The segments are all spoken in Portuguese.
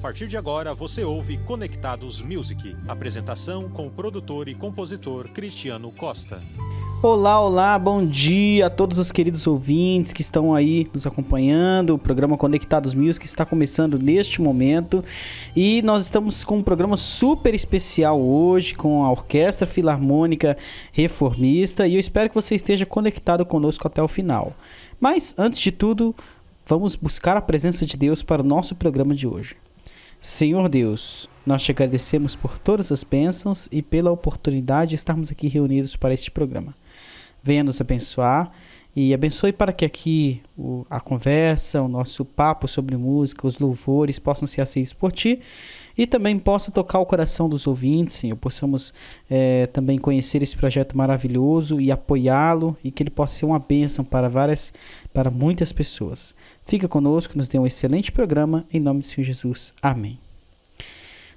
partir de agora você ouve Conectados Music. Apresentação com o produtor e compositor Cristiano Costa. Olá, bom dia a todos os queridos ouvintes que estão aí nos acompanhando. O programa Conectados Music está começando neste momento e nós estamos com um programa super especial hoje com a Orquestra Filarmônica Reformista e eu espero que você esteja conectado conosco até o final. Mas antes de tudo, vamos buscar a presença de Deus para o nosso programa de hoje. Senhor Deus, nós te agradecemos por todas as bênçãos e pela oportunidade de estarmos aqui reunidos para este programa. Venha nos abençoar e abençoe para que aqui a conversa, o nosso papo sobre música, os louvores possam ser aceitos por Ti e também possa tocar o coração dos ouvintes, Senhor, possamos também conhecer esse projeto maravilhoso e apoiá-lo e que ele possa ser uma bênção para muitas pessoas. Fica conosco, nos dê um excelente programa, em nome do Senhor Jesus. Amém.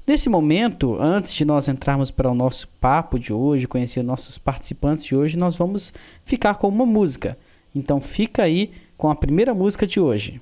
Nesse momento, antes de nós entrarmos para o nosso papo de hoje, conhecer nossos participantes de hoje, nós vamos ficar com uma música. Então fica aí com a primeira música de hoje.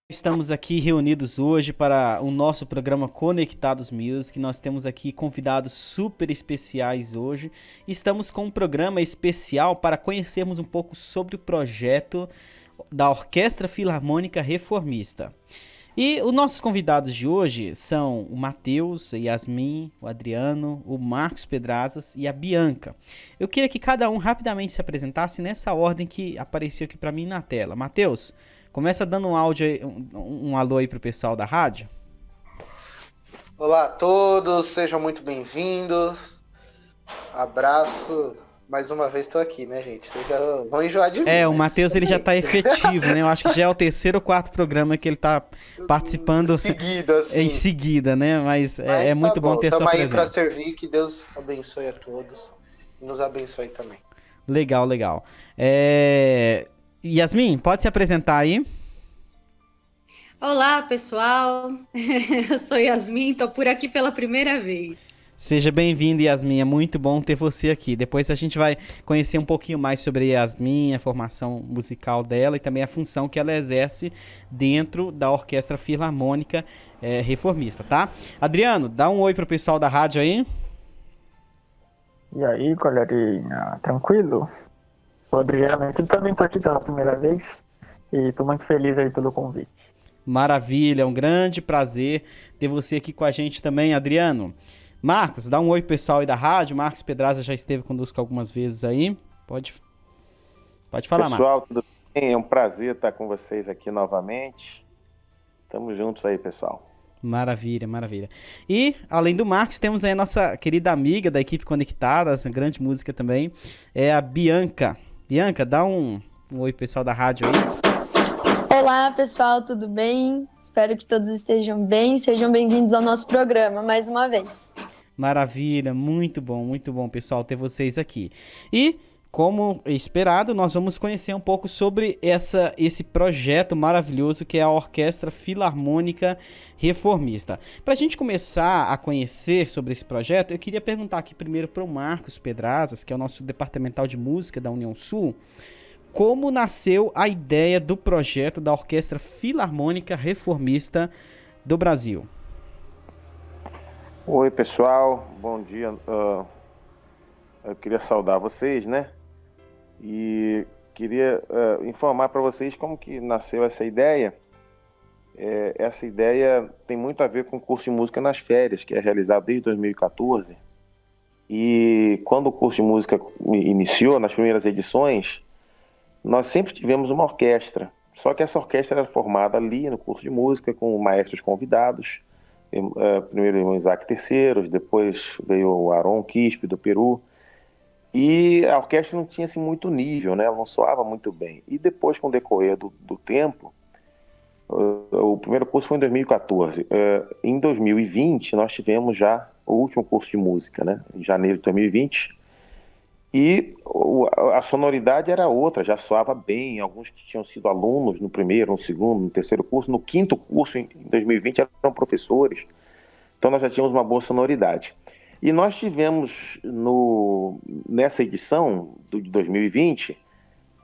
Estamos aqui reunidos hoje para o nosso programa Conectados Music. Nós temos aqui convidados super especiais hoje. Estamos com um programa especial para conhecermos um pouco sobre o projeto da Orquestra Filarmônica Reformista. E os nossos convidados de hoje são o Matheus, a Yasmin, o Adriano, o Marcos Pedrazas e a Bianca. Eu queria que cada um rapidamente se apresentasse nessa ordem que apareceu aqui para mim na tela. Matheus, começa dando um áudio aí, um alô aí pro pessoal da rádio. Olá a todos, sejam muito bem-vindos. Abraço. Mais uma vez estou aqui, né, gente? Vocês já vão enjoar de mim. O Matheus ele já tá efetivo, né? Eu acho que já é o terceiro ou quarto programa que ele tá participando seguido, assim. Em seguida, né? Mas é tá muito bom ter sua presença. Estamos aí para servir, que Deus abençoe a todos e nos abençoe também. Legal. Yasmin, pode se apresentar aí? Olá, pessoal. Eu sou Yasmin, tô por aqui pela primeira vez. Seja bem-vinda, Yasmin. É muito bom ter você aqui. Depois a gente vai conhecer um pouquinho mais sobre Yasmin, a formação musical dela e também a função que ela exerce dentro da Orquestra Filarmônica Reformista, tá? Adriano, dá um oi pro pessoal da rádio aí. E aí, galerinha, tranquilo? O Adriano aqui também tô aqui pela primeira vez e tô muito feliz aí pelo convite. Maravilha, é um grande prazer ter você aqui com a gente também, Adriano. Marcos, dá um oi pro pessoal aí da rádio. Marcos Pedraza já esteve conosco algumas vezes aí. Pode falar, Pessoal, Marcos. tudo bem? É um prazer estar com vocês aqui novamente. Tamo juntos aí, pessoal. Maravilha, maravilha. E, além do Marcos, temos aí a nossa querida amiga da equipe Conectada, essa grande música também, é a Bianca. Bianca, dá um oi pro pessoal da rádio aí. Olá, pessoal, tudo bem? Espero que todos estejam bem. Sejam bem-vindos ao nosso programa mais uma vez. Maravilha, muito bom, pessoal, ter vocês aqui. E, como esperado, nós vamos conhecer um pouco sobre esse projeto maravilhoso que é a Orquestra Filarmônica Reformista. Para a gente começar a conhecer sobre esse projeto, eu queria perguntar aqui primeiro para o Marcos Pedrazas, que é o nosso departamental de música da União Sul, como nasceu a ideia do projeto da Orquestra Filarmônica Reformista do Brasil. Oi, pessoal. Bom dia. Eu queria saudar vocês, né? E queria informar para vocês como que nasceu essa ideia. Essa ideia tem muito a ver com o curso de música nas férias, que é realizado desde 2014. E quando o curso de música iniciou, nas primeiras edições, nós sempre tivemos uma orquestra. Só que essa orquestra era formada ali no curso de música, com maestros convidados. Primeiro o Isaac Terceiros, depois veio o Aron Quispe, do Peru. E a orquestra não tinha assim, muito nível, né? Ela não soava muito bem. E depois, com o decorrer do tempo, o primeiro curso foi em 2014. Em 2020, nós tivemos já o último curso de música, né? Em janeiro de 2020. E a sonoridade era outra, já soava bem. Alguns que tinham sido alunos no primeiro, no segundo, no terceiro curso, no quinto curso, em 2020, eram professores. Então nós já tínhamos uma boa sonoridade. E nós tivemos, nessa edição de 2020,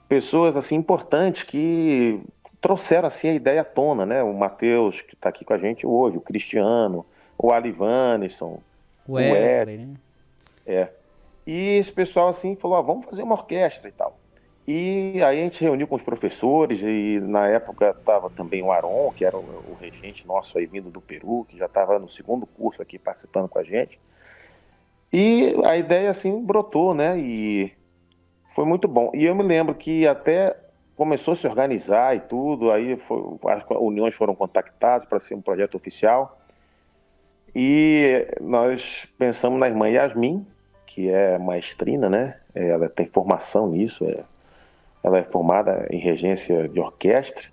pessoas assim, importantes que trouxeram assim, a ideia à tona, né? O Matheus, que está aqui com a gente hoje, o Cristiano, o Ali Vanisson, o Wesley, né? E esse pessoal assim falou, vamos fazer uma orquestra e tal. E aí a gente reuniu com os professores e na época estava também o Aron, que era o regente nosso aí vindo do Peru, que já estava no segundo curso aqui participando com a gente. E a ideia assim brotou, né? E foi muito bom. E eu me lembro que até começou a se organizar e tudo, aí as uniões foram contactadas para ser um projeto oficial. E nós pensamos na irmã Yasmin, que é maestrina, né? Ela tem formação nisso, ela é formada em regência de orquestra.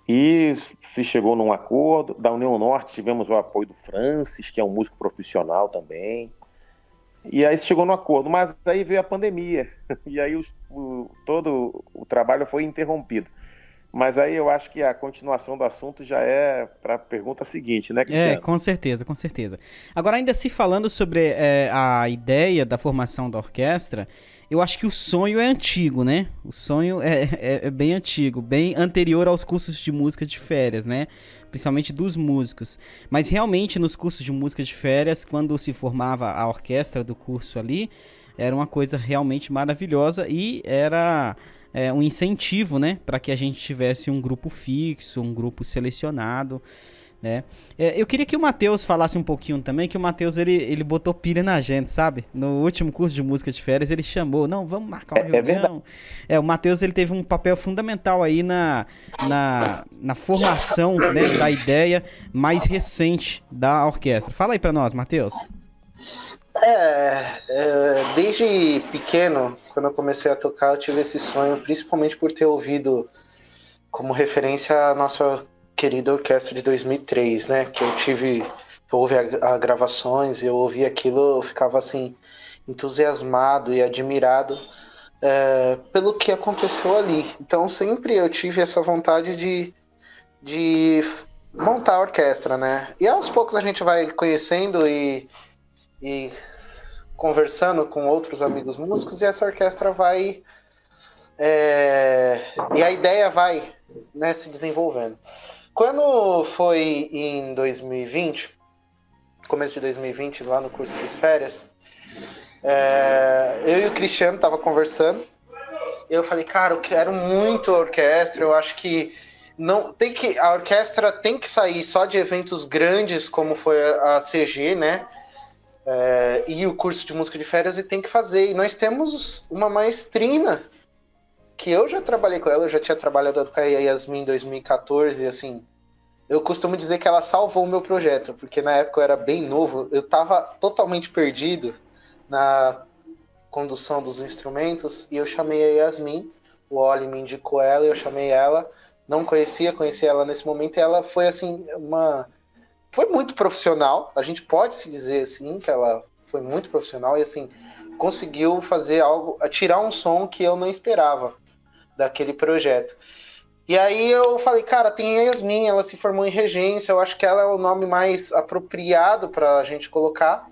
E se chegou num acordo. Da União Norte tivemos o apoio do Francis, que é um músico profissional também. E aí se chegou no acordo, mas aí veio a pandemia. E aí todo o trabalho foi interrompido. Mas aí eu acho que a continuação do assunto já é para a pergunta seguinte, né, Cristiano? Com certeza, com certeza. Agora, ainda se falando sobre a ideia da formação da orquestra, eu acho que o sonho é antigo, né? O sonho é bem antigo, bem anterior aos cursos de música de férias, né? Principalmente dos músicos. Mas realmente nos cursos de música de férias, quando se formava a orquestra do curso ali, era uma coisa realmente maravilhosa e era um incentivo, né, para que a gente tivesse um grupo fixo, um grupo selecionado, né? Eu queria que o Matheus falasse um pouquinho também, que o Matheus ele botou pilha na gente, sabe? No último curso de música de férias ele chamou, não, vamos marcar uma reunião. O Matheus ele teve um papel fundamental aí na formação, né, da ideia mais recente da orquestra. Fala aí para nós, Matheus. Desde pequeno, quando eu comecei a tocar, eu tive esse sonho, principalmente por ter ouvido como referência a nossa querida orquestra de 2003, né? Que eu ouvi a gravações, eu ouvi aquilo, eu ficava assim, entusiasmado e admirado pelo que aconteceu ali. Então sempre eu tive essa vontade de montar a orquestra, né? E aos poucos a gente vai conhecendo e conversando com outros amigos músicos, e essa orquestra vai... e a ideia vai, né, se desenvolvendo. Quando foi em 2020, começo de 2020, lá no curso de férias, eu e o Cristiano tava conversando, e eu falei, cara, eu quero muito a orquestra, eu acho que a orquestra tem que sair só de eventos grandes, como foi a CG, né? E o curso de música de férias, e tem que fazer. E nós temos uma maestrina, que eu já trabalhei com ela, eu já tinha trabalhado com a Yasmin em 2014, e assim, eu costumo dizer que ela salvou o meu projeto, porque na época eu era bem novo, eu estava totalmente perdido na condução dos instrumentos, e eu chamei a Yasmin, o Oli me indicou ela, e eu chamei ela, não conheci ela nesse momento, e ela foi assim, foi muito profissional, a gente pode se dizer assim, que ela foi muito profissional, e assim, conseguiu fazer algo, tirar um som que eu não esperava daquele projeto. E aí eu falei, cara, tem a Yasmin, ela se formou em regência, eu acho que ela é o nome mais apropriado pra gente colocar.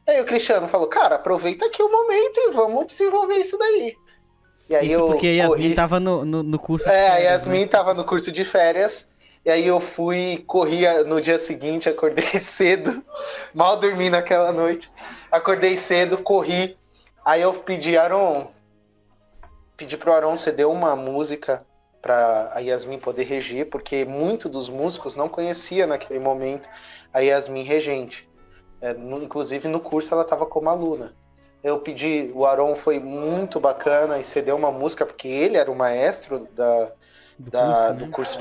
E aí o Cristiano falou, cara, aproveita aqui o momento e vamos desenvolver isso daí. E aí Isso porque a Yasmin tava no curso de férias, a Yasmin tava no curso de férias, e aí eu corri no dia seguinte, acordei cedo, mal dormi naquela noite, acordei cedo, corri, aí eu pedi pro Aron ceder uma música para a Yasmin poder reger, porque muitos dos músicos não conhecia naquele momento a Yasmin regente. Inclusive no curso ela estava como aluna. Eu pedi, o Aron foi muito bacana e cedeu uma música, porque ele era o maestro do curso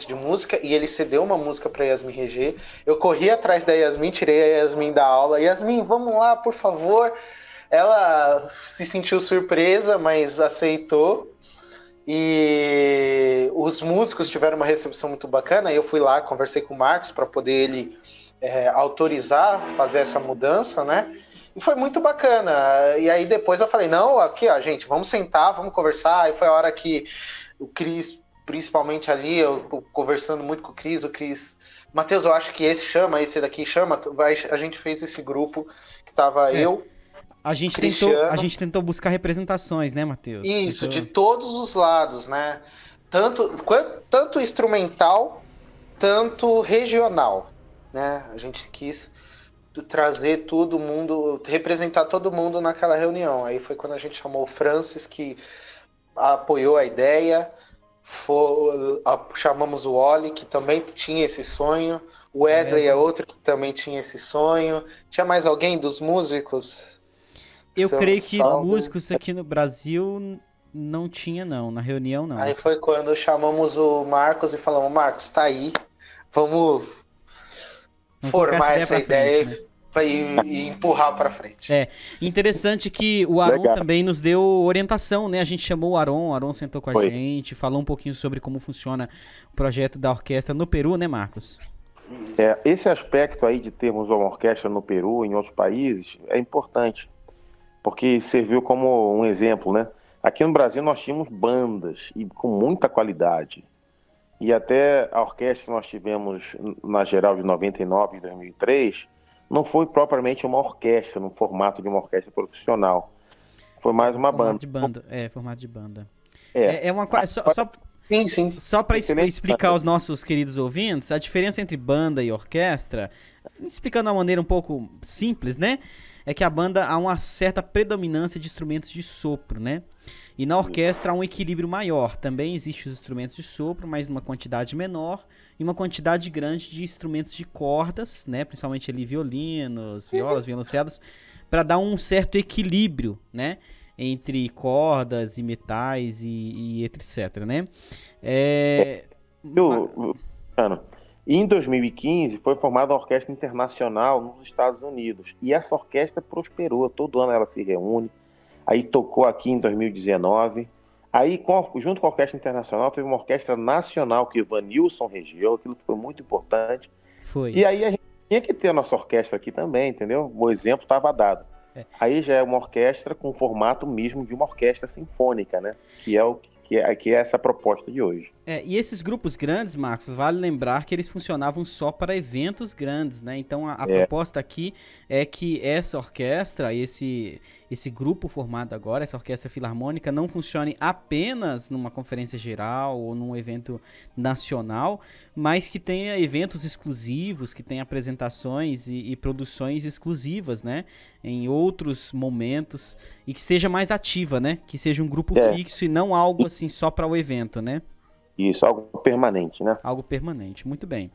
de música, e ele cedeu uma música para Yasmin reger. Eu corri atrás da Yasmin, tirei a Yasmin da aula. Yasmin, vamos lá, por favor. Ela se sentiu surpresa, mas aceitou. E os músicos tiveram uma recepção muito bacana. Eu fui lá, conversei com o Marcos para poder ele autorizar fazer essa mudança, né? E foi muito bacana. E aí depois eu falei, não, aqui, ó, gente, vamos sentar, vamos conversar. Aí foi a hora que o Cris, principalmente ali, eu conversando muito com o Cris, Matheus, eu acho que esse daqui chama. A gente fez esse grupo que tava eu... A gente tentou buscar representações, né, Matheus? Isso, de todos os lados, né? Tanto instrumental, tanto regional, né? A gente quis trazer todo mundo, representar todo mundo naquela reunião. Aí foi quando a gente chamou o Francis, que apoiou a ideia, chamamos o Oli, que também tinha esse sonho, o Wesley é outro que também tinha esse sonho. Tinha mais alguém dos músicos? Eu creio que músicos aqui no Brasil não tinha, não. Na reunião, não. Aí foi quando chamamos o Marcos e falamos, Marcos, tá aí, vamos formar essa ideia, frente, né? e empurrar para frente. Interessante que o Aron também nos deu orientação, né? A gente chamou o Aron sentou com a gente, falou um pouquinho sobre como funciona o projeto da orquestra no Peru, né, Marcos? Esse aspecto aí de termos uma orquestra no Peru, em outros países, é importante. Porque serviu como um exemplo, né? Aqui no Brasil nós tínhamos bandas e com muita qualidade. E até a orquestra que nós tivemos na geral de 99 e 2003 não foi propriamente uma orquestra, no formato de uma orquestra profissional. Foi mais uma banda. Formato de banda. Sim. Só para explicar aos nossos queridos ouvintes, a diferença entre banda e orquestra, explicando de uma maneira um pouco simples, né? É que a banda há uma certa predominância de instrumentos de sopro, né? E na orquestra há um equilíbrio maior. Também existem os instrumentos de sopro, mas numa quantidade menor e uma quantidade grande de instrumentos de cordas, né? Principalmente ali violinos, violas, violoncelos, para dar um certo equilíbrio, né? Entre cordas e metais e etc, né? Em 2015 foi formada uma orquestra internacional nos Estados Unidos e essa orquestra prosperou, todo ano ela se reúne, aí tocou aqui em 2019, aí junto com a orquestra internacional teve uma orquestra nacional que o Evanilson regeu, aquilo foi muito importante. E aí a gente tinha que ter a nossa orquestra aqui também, entendeu? O exemplo estava dado. Aí já é uma orquestra com o formato mesmo de uma orquestra sinfônica, né? Que é o que é essa proposta de hoje. E esses grupos grandes, Marcos, vale lembrar que eles funcionavam só para eventos grandes, né? Então a proposta aqui é que essa orquestra, esse grupo formado agora, essa orquestra filarmônica, não funcione apenas numa conferência geral ou num evento nacional, mas que tenha eventos exclusivos, que tenha apresentações e produções exclusivas, né? Em outros momentos, e que seja mais ativa, né? Que seja um grupo fixo e não algo assim só para o evento, né? Isso, algo permanente, né? Algo permanente, muito bem.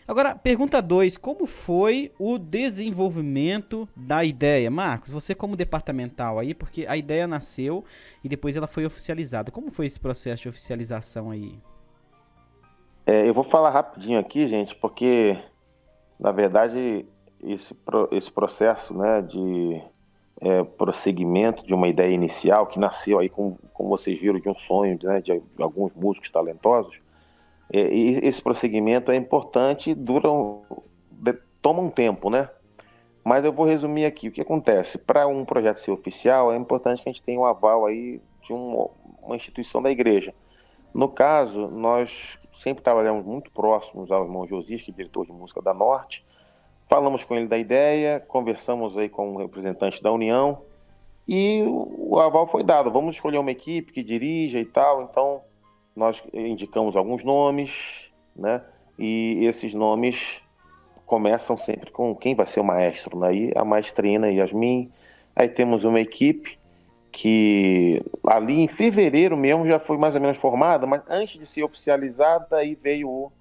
Agora, pergunta 2, como foi o desenvolvimento da ideia? Marcos, você como departamental aí, porque a ideia nasceu e depois ela foi oficializada. Como foi esse processo de oficialização aí? Eu vou falar rapidinho aqui, gente, porque, na verdade, esse processo, né, de prosseguimento de uma ideia inicial que nasceu aí, como vocês viram, de um sonho, né, de alguns músicos talentosos, e esse prosseguimento é importante, toma um tempo, né? Mas eu vou resumir aqui. O que acontece? Para um projeto ser oficial, é importante que a gente tenha um aval aí de uma instituição da igreja. No caso, nós sempre trabalhamos muito próximos ao irmão Josias, que é diretor de música da Norte. Falamos com ele da ideia, conversamos aí com o representante da União e o aval foi dado. Vamos escolher uma equipe que dirija e tal. Então, nós indicamos alguns nomes, né? E esses nomes começam sempre com quem vai ser o maestro, né? Aí a maestrina Yasmin. Aí temos uma equipe que ali em fevereiro mesmo já foi mais ou menos formada, mas antes de ser oficializada, aí veio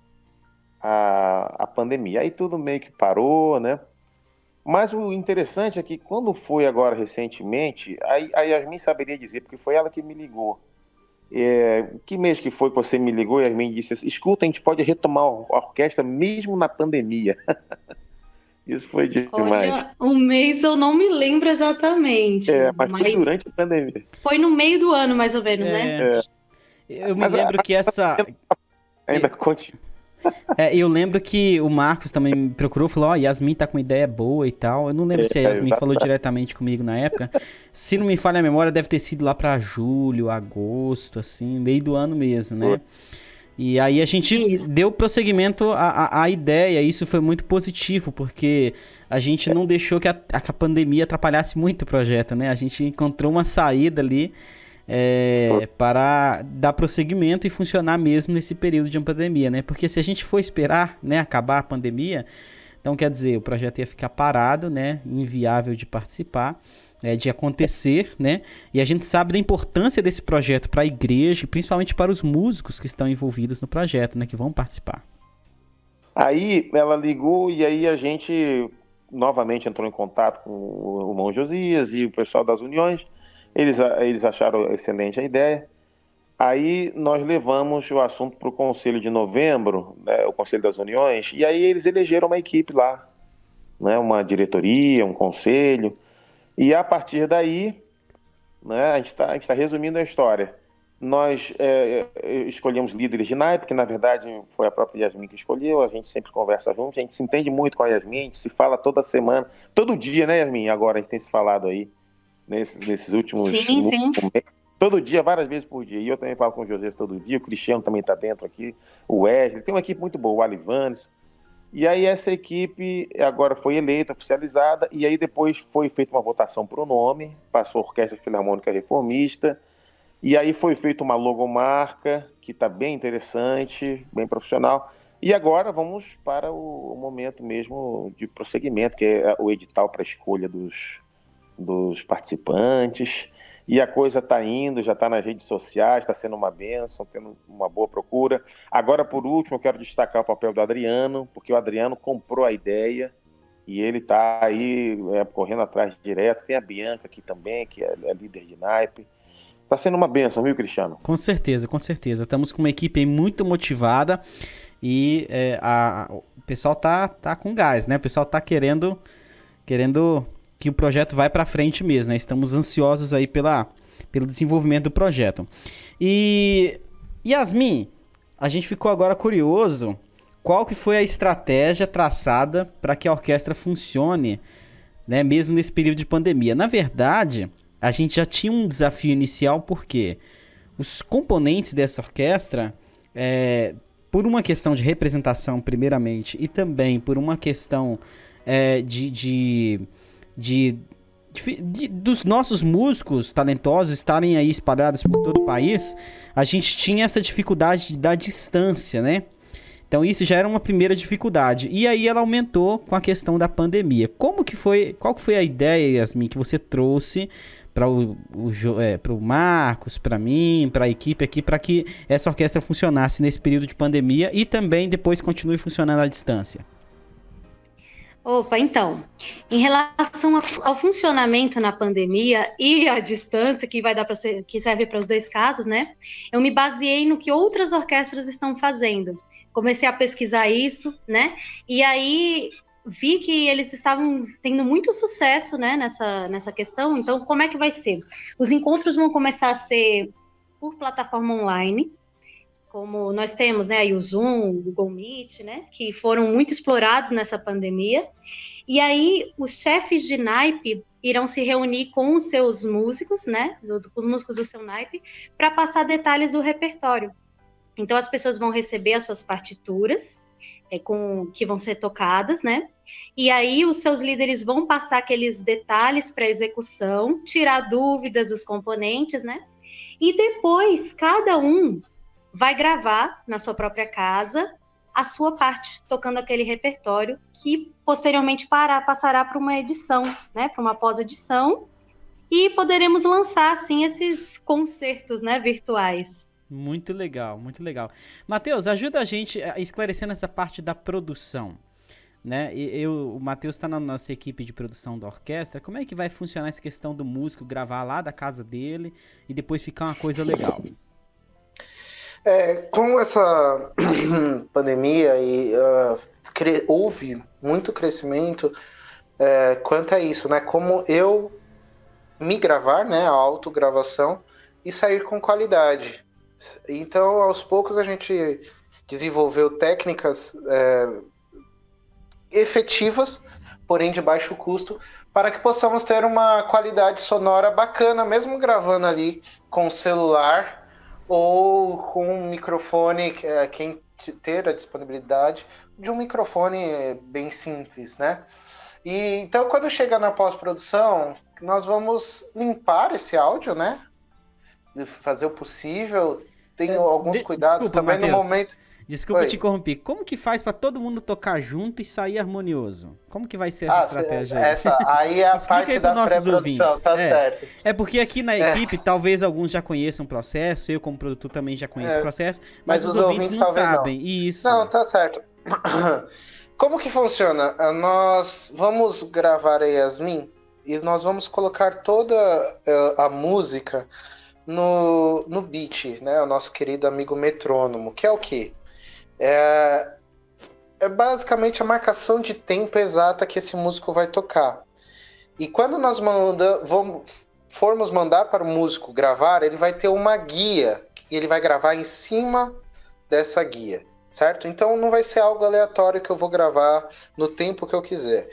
a pandemia. Aí tudo meio que parou, né? Mas o interessante é que quando foi agora recentemente, a Yasmin saberia dizer, porque foi ela que me ligou. Que mês que foi que você me ligou, Yasmin, e disse assim, escuta, a gente pode retomar a orquestra mesmo na pandemia. Isso foi demais. Olha, o mês eu não me lembro exatamente. Mas foi durante a pandemia. Foi no meio do ano, mais ou menos, né? Eu me lembro que essa... Ainda continua. Eu lembro que o Marcos também me procurou, falou, Yasmin tá com uma ideia boa e tal. Eu não lembro se a Yasmin falou diretamente comigo na época. Se não me falha a memória, deve ter sido lá pra julho, agosto, assim, meio do ano mesmo, né? E aí a gente deu prosseguimento à ideia, e isso foi muito positivo, porque a gente não deixou que a pandemia atrapalhasse muito o projeto, né? A gente encontrou uma saída ali para dar prosseguimento e funcionar mesmo nesse período de pandemia, né? Porque se a gente for esperar, né, acabar a pandemia, então quer dizer, o projeto ia ficar parado, né, inviável de participar, de acontecer, né? E a gente sabe da importância desse projeto para a igreja, principalmente para os músicos que estão envolvidos no projeto, né, que vão participar. Aí ela ligou e aí a gente novamente entrou em contato com o irmão Josias e o pessoal das Uniões. Eles acharam excelente a ideia. Aí nós levamos o assunto para o Conselho de Novembro, né, o Conselho das Uniões, e aí eles elegeram uma equipe lá, né, uma diretoria, um conselho, e a partir daí, né, a gente tá resumindo a história. Nós escolhemos líderes de naipe, que na verdade foi a própria Yasmin que escolheu, a gente sempre conversa junto, a gente se entende muito com a Yasmin, a gente se fala toda semana, todo dia, né, Yasmin? Agora a gente tem se falado aí, nesses últimos meses, todo dia, várias vezes por dia. E eu também falo com o José todo dia, o Cristiano também está dentro aqui, o Wesley, tem uma equipe muito boa, o Alivanes. E aí essa equipe agora foi eleita, oficializada, e aí depois foi feita uma votação para o nome, passou a Orquestra Filarmônica Reformista, e aí foi feita uma logomarca, que está bem interessante, bem profissional. E agora vamos para o momento mesmo de prosseguimento, que é o edital para a escolha dos participantes, e a coisa está indo, já está nas redes sociais, está sendo uma bênção, tendo uma boa procura. Agora, por último, eu quero destacar o papel do Adriano, porque o Adriano comprou a ideia e ele está aí correndo atrás direto. Tem a Bianca aqui também, que é líder de naipe. Está sendo uma bênção, viu, Cristiano? Com certeza, com certeza. Estamos com uma equipe aí muito motivada e o pessoal tá com gás, né? O pessoal tá querendo que o projeto vai para frente mesmo, né? Estamos ansiosos aí pelo desenvolvimento do projeto. E Yasmin, a gente ficou agora curioso, qual que foi a estratégia traçada para que a orquestra funcione, né, mesmo nesse período de pandemia? Na verdade, a gente já tinha um desafio inicial, porque os componentes dessa orquestra, por uma questão de representação, primeiramente, e também por uma questão dos nossos músicos talentosos estarem aí espalhados por todo o país, a gente tinha essa dificuldade da distância, né? Então isso já era uma primeira dificuldade. E aí ela aumentou com a questão da pandemia. Qual que foi a ideia, Yasmin, que você trouxe para o Marcos, para mim, para a equipe aqui, para que essa orquestra funcionasse nesse período de pandemia e também depois continue funcionando à distância? Opa, então, em relação ao funcionamento na pandemia e à distância, que serve para os dois casos, né? Eu me baseei no que outras orquestras estão fazendo. Comecei a pesquisar isso, né? E aí vi que eles estavam tendo muito sucesso, né, nessa questão. Então, como é que vai ser? Os encontros vão começar a ser por plataforma online, como nós temos, né, aí o Zoom, o Google Meet, né, que foram muito explorados nessa pandemia. E aí os chefes de naipe irão se reunir com os seus músicos, né, os músicos do seu naipe, para passar detalhes do repertório. Então as pessoas vão receber as suas partituras, que vão ser tocadas, né, e aí os seus líderes vão passar aqueles detalhes para execução, tirar dúvidas dos componentes, né, e depois cada um vai gravar na sua própria casa a sua parte, tocando aquele repertório, que posteriormente passará para uma edição, né, para uma pós-edição, e poderemos lançar, assim, esses concertos, né, virtuais. Muito legal, muito legal. Matheus, ajuda a gente esclarecendo essa parte da produção, né? O Matheus está na nossa equipe de produção da orquestra. Como é que vai funcionar essa questão do músico gravar lá da casa dele e depois ficar uma coisa legal? Com essa pandemia houve muito crescimento quanto a isso, né? Como eu me gravar, né? A autogravação e sair com qualidade. Então, aos poucos, a gente desenvolveu técnicas efetivas, porém de baixo custo, para que possamos ter uma qualidade sonora bacana, mesmo gravando ali com celular ou com um microfone, quem ter a disponibilidade de um microfone bem simples, né? E então, quando chega na pós-produção, nós vamos limpar esse áudio, né? Fazer o possível. Tem alguns cuidados também, Matheus, no momento. Desculpa te interromper. Como que faz para todo mundo tocar junto e sair harmonioso? Como que vai ser essa estratégia aí? Aí é a parte da pré-produção, tá certo. É porque aqui na equipe, talvez alguns já conheçam o processo, eu como produtor também já conheço o processo, mas os ouvintes não sabem. Não. Isso. Não, tá certo. Como que funciona? Nós vamos gravar a Yasmin e nós vamos colocar toda a música no beat, né? O nosso querido amigo metrônomo, que é o quê? É basicamente a marcação de tempo exata que esse músico vai tocar. E quando nós formos mandar para o músico gravar, ele vai ter uma guia e ele vai gravar em cima dessa guia, certo? Então não vai ser algo aleatório que eu vou gravar no tempo que eu quiser.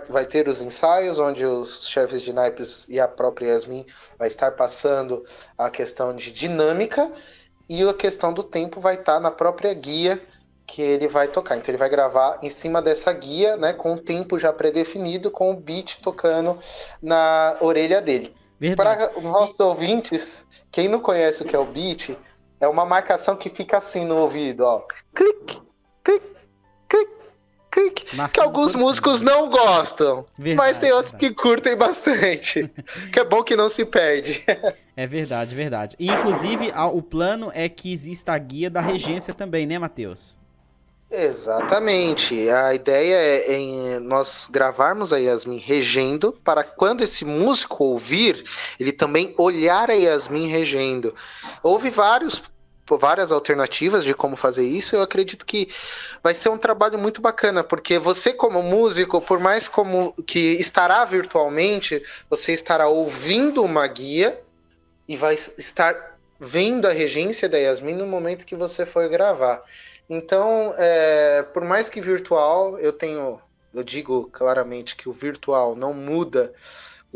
Vai ter os ensaios, onde os chefes de naipes e a própria Yasmin vai estar passando a questão de dinâmica, e a questão do tempo vai estar na própria guia que ele vai tocar. Então ele vai gravar em cima dessa guia, né, com o tempo já pré-definido, com o beat tocando na orelha dele. Para os nossos ouvintes, quem não conhece o que é o beat, é uma marcação que fica assim no ouvido, ó. Clique, clique, clique, clique. Que alguns músicos não gostam, mas tem outros que curtem bastante. Que é bom que não se perde. É verdade, verdade. E, inclusive, o plano é que exista a guia da regência também, né, Matheus? Exatamente. A ideia é em nós gravarmos a Yasmin regendo, para quando esse músico ouvir, ele também olhar a Yasmin regendo. Houve várias alternativas de como fazer isso. Eu acredito que vai ser um trabalho muito bacana, porque você como músico, por mais como que estará virtualmente, você estará ouvindo uma guia e vai estar vendo a regência da Yasmin no momento que você for gravar. Então, por mais que virtual, eu digo claramente que o virtual não muda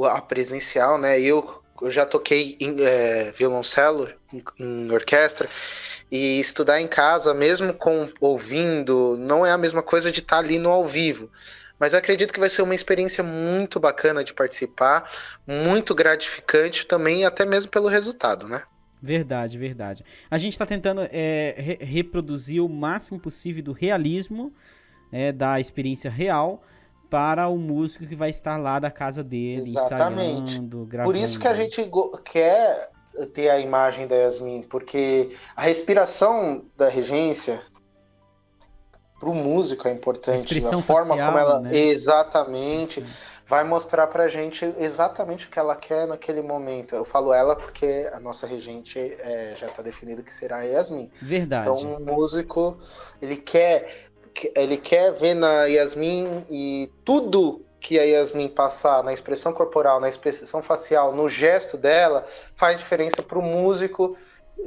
a presencial, né? Eu eu já toquei violoncelo em orquestra, e estudar em casa, mesmo ouvindo, não é a mesma coisa de estar ali no ao vivo. Mas eu acredito que vai ser uma experiência muito bacana de participar, muito gratificante também, até mesmo pelo resultado, né? Verdade, verdade. A gente está tentando reproduzir o máximo possível do realismo, da experiência real, para o músico que vai estar lá da casa dele, exatamente, ensaiando, gravando. Por isso que a gente quer ter a imagem da Yasmin, porque a respiração da regência para o músico é importante, a forma facial, como ela né? Exatamente vai mostrar pra gente exatamente o que ela quer naquele momento. Eu falo ela porque a nossa regente já está definido que será a Yasmin. Verdade. Então o músico ele quer ver na Yasmin, e tudo que a Yasmin passar na expressão corporal, na expressão facial, no gesto dela, faz diferença para o músico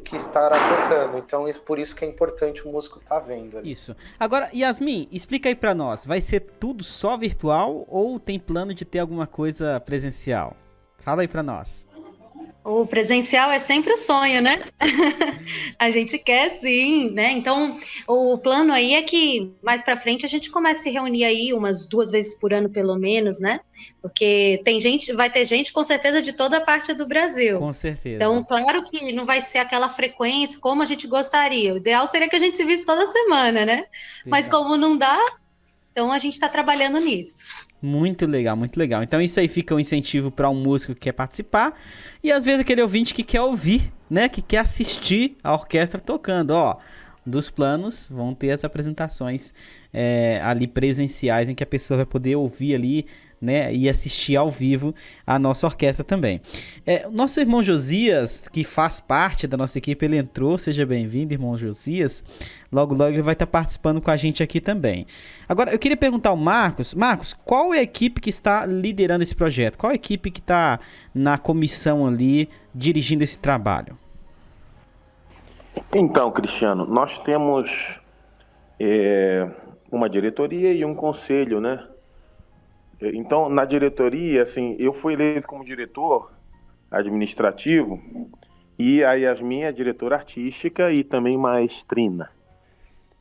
que estará tocando. Então, por isso que é importante o músico estar vendo ali. Isso. Agora, Yasmin, explica aí pra nós. Vai ser tudo só virtual ou tem plano de ter alguma coisa presencial? Fala aí pra nós. O presencial é sempre o sonho, né? A gente quer sim, né? Então, o plano aí é que mais para frente a gente comece a se reunir aí umas 2 vezes por ano, pelo menos, né? Porque vai ter gente com certeza de toda a parte do Brasil. Com certeza. Então, claro que não vai ser aquela frequência como a gente gostaria. O ideal seria que a gente se visse toda semana, né? Mas como não dá, então a gente está trabalhando nisso. Muito legal, muito legal. Então isso aí fica um incentivo para um músico que quer participar e às vezes aquele ouvinte que quer ouvir, né? Que quer assistir a orquestra tocando. Dos planos vão ter as apresentações ali presenciais em que a pessoa vai poder ouvir ali, né, e assistir ao vivo a nossa orquestra também. O nosso irmão Josias, que faz parte da nossa equipe, ele entrou. Seja bem-vindo, irmão Josias. Logo, logo ele vai estar participando com a gente aqui também. Agora, eu queria perguntar ao Marcos. Marcos, qual é a equipe que está liderando esse projeto? Qual é a equipe que está na comissão ali, dirigindo esse trabalho? Então, Cristiano, nós temos uma diretoria e um conselho, né? Então, na diretoria, assim, eu fui eleito como diretor administrativo e a Yasmin é diretora artística e também maestrina.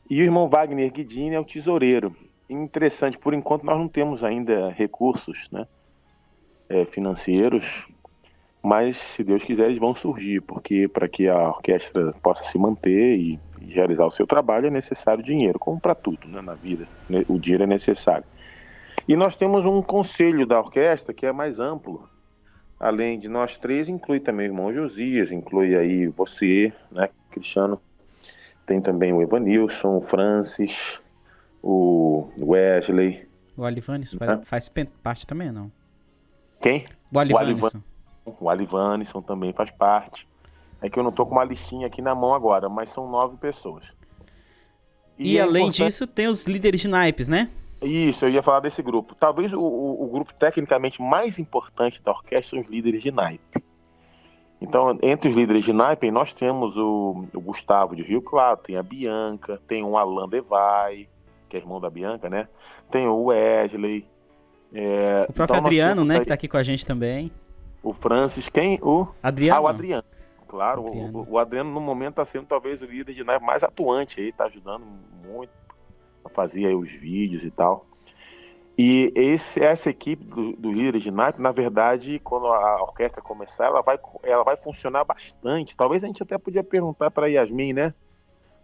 E o irmão Wagner Guidini é o tesoureiro. Interessante, por enquanto nós não temos ainda recursos, né, financeiros, mas se Deus quiser eles vão surgir, porque para que a orquestra possa se manter e realizar o seu trabalho é necessário dinheiro, como para tudo, né, na vida, o dinheiro é necessário. E nós temos um conselho da orquestra que é mais amplo. Além de nós três, inclui também o irmão Josias, inclui aí você, né, Cristiano. Tem também o Evanilson, o Francis, o Wesley. O Alivanisson faz parte também, não? Quem? O Alivanisson. O Alivanisson também faz parte. É que eu não estou com uma listinha aqui na mão agora, mas são 9 pessoas. E além disso, tem os líderes de naipes, né? Isso, eu ia falar desse grupo. Talvez o grupo tecnicamente mais importante da orquestra são os líderes de naipe. Então, entre os líderes de naipe, nós temos o Gustavo de Rio Claro, tem a Bianca, tem o Alan Devay, que é irmão da Bianca, né? Tem o Wesley. O próprio Adriano, né, que está aqui com a gente também. O Francis, quem? O Adriano. O Adriano. Claro, o Adriano no momento está sendo talvez o líder de naipe mais atuante aí, está ajudando muito. Fazia aí os vídeos e tal. E essa equipe do líder de naipe, na verdade, quando a orquestra começar, ela vai funcionar bastante. Talvez a gente até podia perguntar para a Yasmin, né?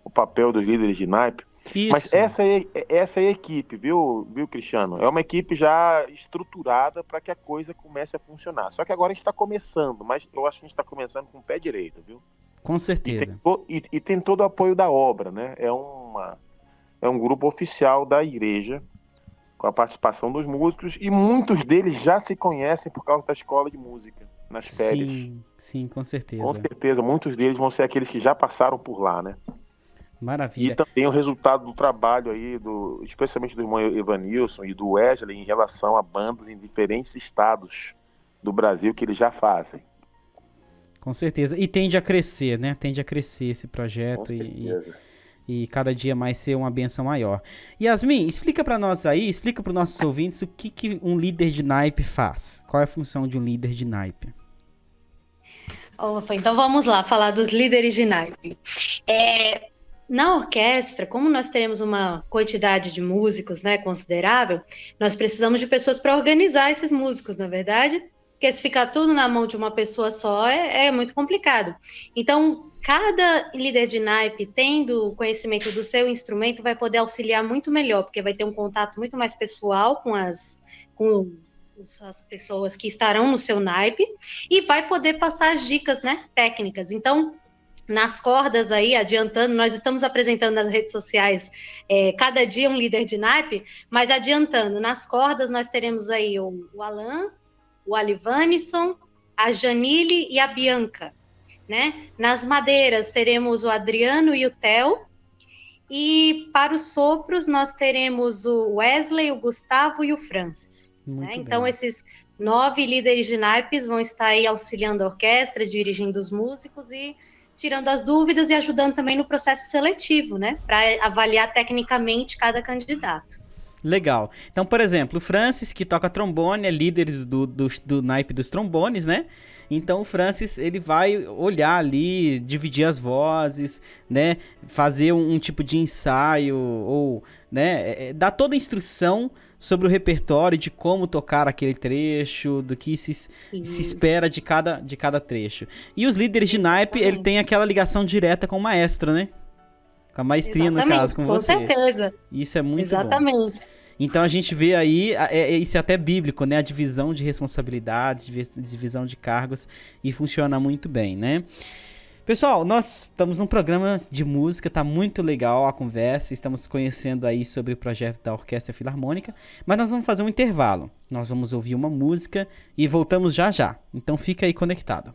O papel dos líderes de naipe. Isso. Mas essa é a equipe, viu, Cristiano? É uma equipe já estruturada para que a coisa comece a funcionar. Só que agora a gente está começando, mas eu acho que a gente está começando com o pé direito, viu? Com certeza. E tem todo o apoio da obra, né? É um grupo oficial da igreja, com a participação dos músicos, e muitos deles já se conhecem por causa da escola de música, nas férias. Sim, com certeza. Com certeza, muitos deles vão ser aqueles que já passaram por lá, né? Maravilha. E também o resultado do trabalho aí, especialmente do irmão Evanilson e do Wesley, em relação a bandas em diferentes estados do Brasil que eles já fazem. Com certeza. E tende a crescer, né? Tende a crescer esse projeto. Com certeza. E cada dia mais ser uma bênção maior. Yasmin, explica para nós aí, explica para os nossos ouvintes o que um líder de naipe faz. Qual é a função de um líder de naipe? Opa, então vamos lá, falar dos líderes de naipe. Na orquestra, como nós teremos uma quantidade de músicos, né, considerável, nós precisamos de pessoas para organizar esses músicos, na verdade, porque se ficar tudo na mão de uma pessoa só é muito complicado. Então, cada líder de naipe, tendo conhecimento do seu instrumento, vai poder auxiliar muito melhor, porque vai ter um contato muito mais pessoal com as pessoas que estarão no seu naipe e vai poder passar as dicas, né, técnicas. Então, nas cordas aí, adiantando, nós estamos apresentando nas redes sociais cada dia um líder de naipe, mas adiantando, nas cordas nós teremos aí o Alan, o Alivanison, a Janile e a Bianca, né? Nas madeiras teremos o Adriano e o Theo, e para os sopros nós teremos o Wesley, o Gustavo e o Francis. Né? Então esses 9 líderes de naipes vão estar aí auxiliando a orquestra, dirigindo os músicos e tirando as dúvidas e ajudando também no processo seletivo, né? Para avaliar tecnicamente cada candidato. Legal. Então, por exemplo, o Francis, que toca trombone, é líder do naipe dos trombones, né? Então, o Francis, ele vai olhar ali, dividir as vozes, né? Fazer um tipo de ensaio, ou, né? Dar toda a instrução sobre o repertório, de como tocar aquele trecho, do que se espera de cada trecho. E os líderes de naipe, ele tem aquela ligação direta com o maestro, né? Com a maestria, no caso, com você. Com certeza. Isso é muito bom. Exatamente. Então a gente vê aí, isso é até bíblico, né? A divisão de responsabilidades, divisão de cargos, e funciona muito bem, né? Pessoal, nós estamos num programa de música, tá muito legal a conversa, estamos conhecendo aí sobre o projeto da Orquestra Filarmônica, mas nós vamos fazer um intervalo. Nós vamos ouvir uma música e voltamos já já. Então fica aí conectado.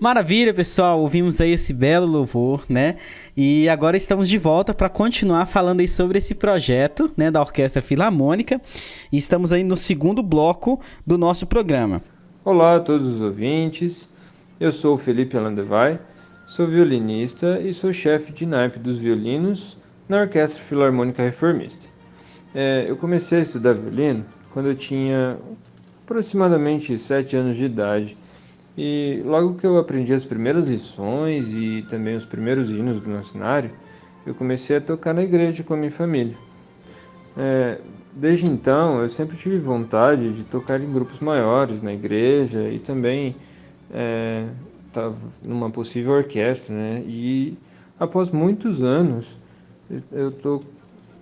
Maravilha, pessoal. Ouvimos aí esse belo louvor, né? E agora estamos de volta para continuar falando aí sobre esse projeto, né, da Orquestra Filarmônica. E estamos aí no segundo bloco do nosso programa. Olá a todos os ouvintes. Eu sou o Felipe Alandevai, sou violinista e sou chefe de naipe dos violinos na Orquestra Filarmônica Reformista. Eu comecei a estudar violino quando eu tinha aproximadamente 7 anos de idade. E logo que eu aprendi as primeiras lições e também os primeiros hinos do nosso cenário, eu comecei a tocar na igreja com a minha família. Desde então, eu sempre tive vontade de tocar em grupos maiores na igreja e também numa possível orquestra, né? E após muitos anos, eu estou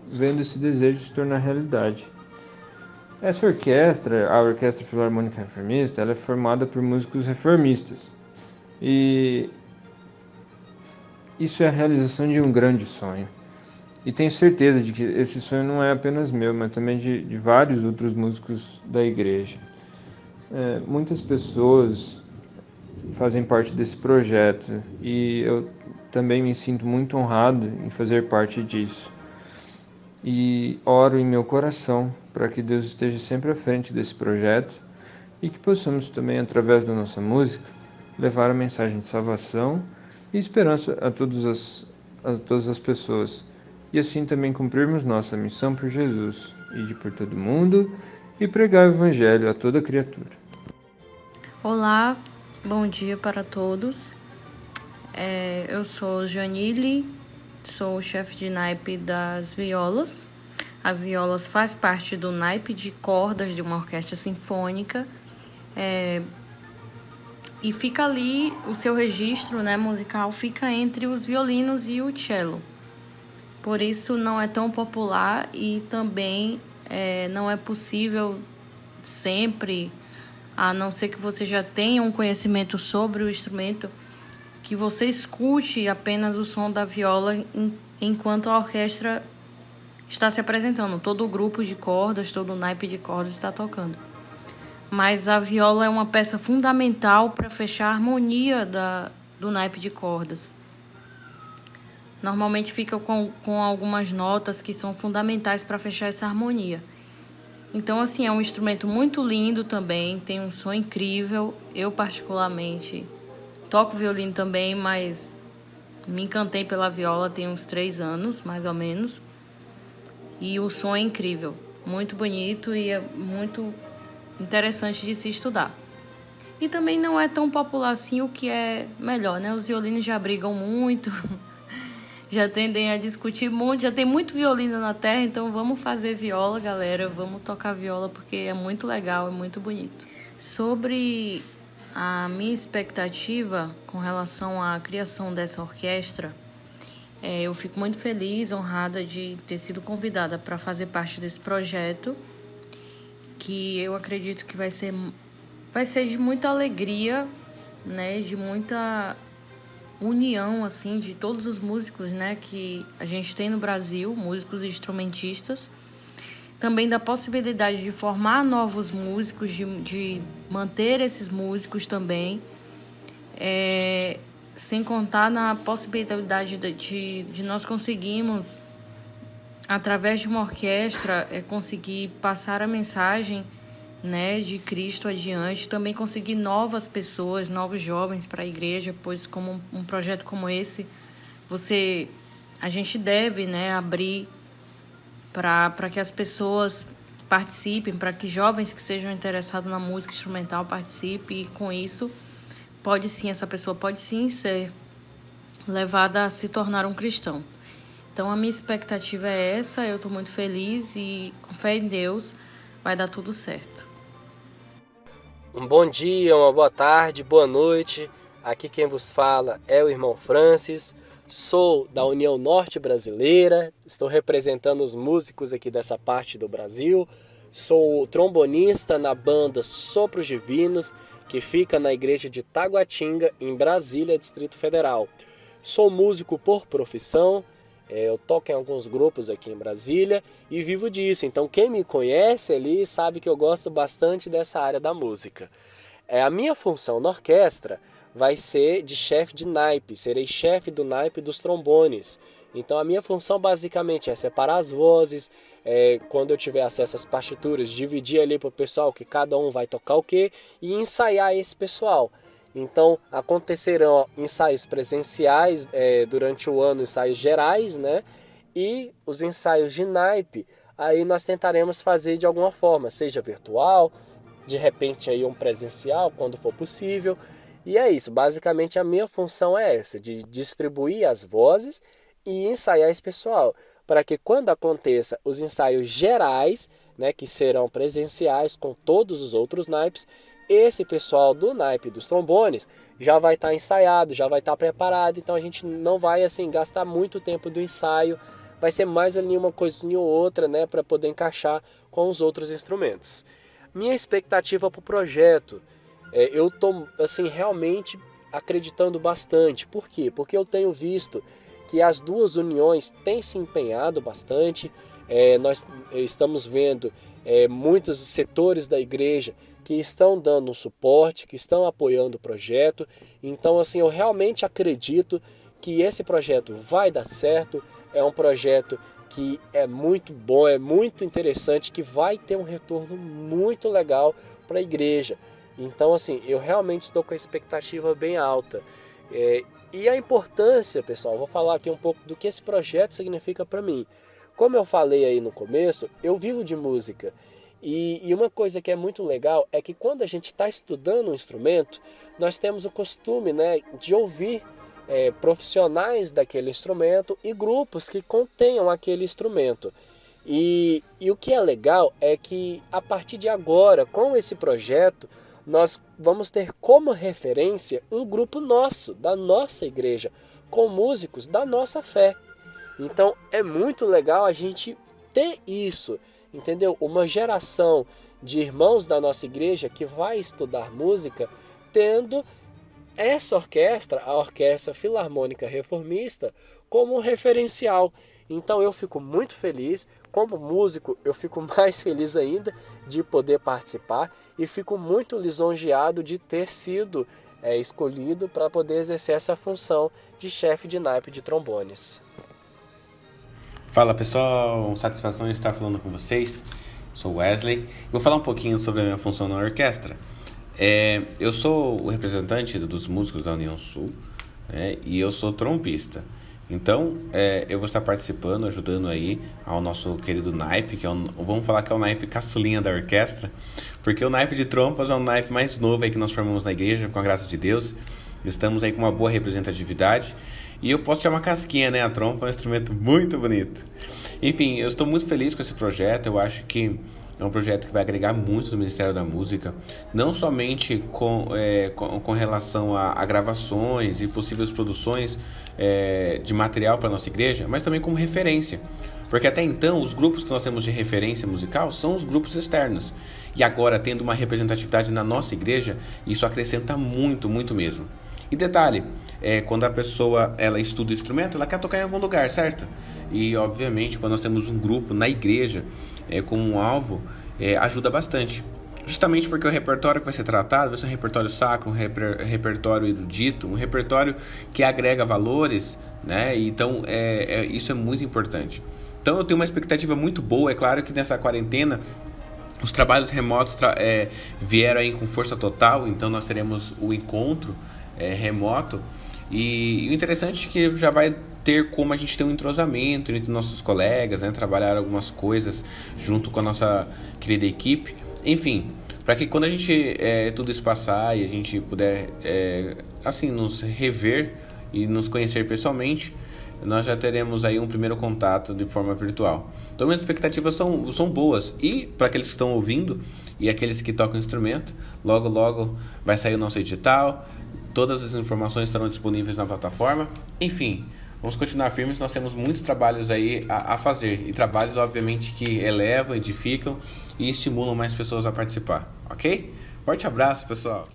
vendo esse desejo se tornar realidade. Essa orquestra, a Orquestra Filarmônica Reformista, ela é formada por músicos reformistas. E isso é a realização de um grande sonho. E tenho certeza de que esse sonho não é apenas meu, mas também de vários outros músicos da igreja. Muitas pessoas fazem parte desse projeto e eu também me sinto muito honrado em fazer parte disso. E oro em meu coração para que Deus esteja sempre à frente desse projeto e que possamos também, através da nossa música, levar a mensagem de salvação e esperança a todas as pessoas, e assim também cumprirmos nossa missão por Jesus, ide por todo mundo e pregar o Evangelho a toda criatura. Olá, bom dia para todos. Eu sou Janile, sou chefe de naipe das violas. As violas faz parte do naipe de cordas de uma orquestra sinfônica. E fica ali, o seu registro, né, musical fica entre os violinos e o cello. Por isso não é tão popular e também não é possível sempre, a não ser que você já tenha um conhecimento sobre o instrumento, que você escute apenas o som da viola enquanto a orquestra está se apresentando. Todo o grupo de cordas, todo o naipe de cordas está tocando. Mas a viola é uma peça fundamental para fechar a harmonia do naipe de cordas. Normalmente fica com algumas notas que são fundamentais para fechar essa harmonia. Então, assim, é um instrumento muito lindo também, tem um som incrível. Eu, particularmente, toco violino também, mas me encantei pela viola tem uns 3 anos, mais ou menos. E o som é incrível, muito bonito e é muito interessante de se estudar. E também não é tão popular assim, o que é melhor, né? Os violinos já brigam muito, já tendem a discutir muito, já tem muito violino na terra, então vamos fazer viola, galera, vamos tocar viola porque é muito legal, é muito bonito. Sobre a minha expectativa com relação à criação dessa orquestra, eu fico muito feliz, honrada de ter sido convidada para fazer parte desse projeto, que eu acredito que vai ser de muita alegria, né, de muita união, assim, de todos os músicos, né, que a gente tem no Brasil, músicos e instrumentistas. Também da possibilidade de formar novos músicos, de manter esses músicos também, sem contar na possibilidade de nós conseguirmos, através de uma orquestra, conseguir passar a mensagem, né, de Cristo adiante, também conseguir novas pessoas, novos jovens para a igreja, pois como um projeto como esse, a gente deve, né, abrir para que as pessoas participem, para que jovens que sejam interessados na música instrumental participem, e com isso essa pessoa pode sim ser levada a se tornar um cristão. Então a minha expectativa é essa, eu estou muito feliz e com fé em Deus vai dar tudo certo. Um bom dia, uma boa tarde, boa noite. Aqui quem vos fala é o irmão Francis. Sou da União Norte Brasileira, estou representando os músicos aqui dessa parte do Brasil. Sou trombonista na banda Sopros Divinos, que fica na igreja de Taguatinga, em Brasília, Distrito Federal. Sou músico por profissão, eu toco em alguns grupos aqui em Brasília e vivo disso. Então quem me conhece ali sabe que eu gosto bastante dessa área da música. A minha função na orquestra vai ser de chefe de naipe, serei chefe do naipe dos trombones. Então a minha função basicamente é separar as vozes, quando eu tiver acesso às partituras, dividir ali para o pessoal que cada um vai tocar o quê e ensaiar esse pessoal. Então acontecerão ensaios presenciais durante o ano, ensaios gerais, né? E os ensaios de naipe, aí nós tentaremos fazer de alguma forma, seja virtual, de repente aí um presencial, quando for possível. E é isso, basicamente a minha função é essa, de distribuir as vozes e ensaiar esse pessoal, para que quando aconteça os ensaios gerais, né, que serão presenciais com todos os outros naipes, esse pessoal do naipe dos trombones já vai estar ensaiado, já vai estar preparado, então a gente não vai assim gastar muito tempo do ensaio, vai ser mais ali uma coisinha ou outra, né, para poder encaixar com os outros instrumentos. Minha expectativa para o projeto, eu estou assim, realmente acreditando bastante. Por quê? Porque eu tenho visto que as duas uniões têm se empenhado bastante. Nós estamos vendo muitos setores da igreja que estão dando um suporte, que estão apoiando o projeto. Então, assim, eu realmente acredito que esse projeto vai dar certo. É um projeto que é muito bom, é muito interessante, que vai ter um retorno muito legal para a igreja. Então, assim, eu realmente estou com a expectativa bem alta. E a importância, pessoal, vou falar aqui um pouco do que esse projeto significa para mim. Como eu falei aí no começo, eu vivo de música. E uma coisa que é muito legal é que quando a gente está estudando um instrumento, nós temos o costume, né, de ouvir profissionais daquele instrumento e grupos que contenham aquele instrumento. E o que é legal é que a partir de agora, com esse projeto, nós vamos ter como referência um grupo nosso, da nossa igreja, com músicos da nossa fé. Então é muito legal a gente ter isso, entendeu? Uma geração de irmãos da nossa igreja que vai estudar música, tendo essa orquestra, a Orquestra Filarmônica Reformista, como um referencial. Então eu fico muito feliz, como músico eu fico mais feliz ainda de poder participar e fico muito lisonjeado de ter sido escolhido para poder exercer essa função de chefe de naipe de trombones. Fala pessoal, satisfação em estar falando com vocês. Sou Wesley. Vou falar um pouquinho sobre a minha função na orquestra. Eu sou o representante dos músicos da União Sul, né, e eu sou trompista. Então, eu vou estar participando, ajudando aí ao nosso querido naipe, que vamos falar que é o naipe caçulinha da orquestra, porque o naipe de trompas é o naipe mais novo aí que nós formamos na igreja, com a graça de Deus. Estamos aí com uma boa representatividade. E eu posso chamar casquinha, né? A trompa é um instrumento muito bonito. Enfim, eu estou muito feliz com esse projeto. Eu acho que é um projeto que vai agregar muito no Ministério da Música, não somente com relação a gravações e possíveis produções de material para a nossa igreja, mas também como referência. Porque até então, os grupos que nós temos de referência musical são os grupos externos. E agora, tendo uma representatividade na nossa igreja, isso acrescenta muito, muito mesmo. E detalhe, quando a pessoa ela estuda o instrumento, ela quer tocar em algum lugar, certo? E obviamente, quando nós temos um grupo na igreja como um alvo, ajuda bastante. Justamente porque o repertório que vai ser tratado vai ser um repertório sacro, um repertório erudito, um repertório que agrega valores, né? Então, isso é muito importante. Então, eu tenho uma expectativa muito boa. É claro que nessa quarentena os trabalhos remotos vieram aí com força total, então nós teremos o encontro remoto. E o interessante é que já vai ter como a gente ter um entrosamento entre nossos colegas, né? Trabalhar algumas coisas junto com a nossa querida equipe. Enfim, para que quando a gente tudo isso passar e a gente puder assim nos rever e nos conhecer pessoalmente, nós já teremos aí um primeiro contato de forma virtual. Então minhas expectativas são boas. E para aqueles que estão ouvindo e aqueles que tocam instrumento, logo logo vai sair o nosso edital. Todas as informações estarão disponíveis na plataforma. Enfim, vamos continuar firmes. Nós temos muitos trabalhos aí a fazer. E trabalhos, obviamente, que elevam, edificam e estimulam mais pessoas a participar. Ok? Forte abraço, pessoal.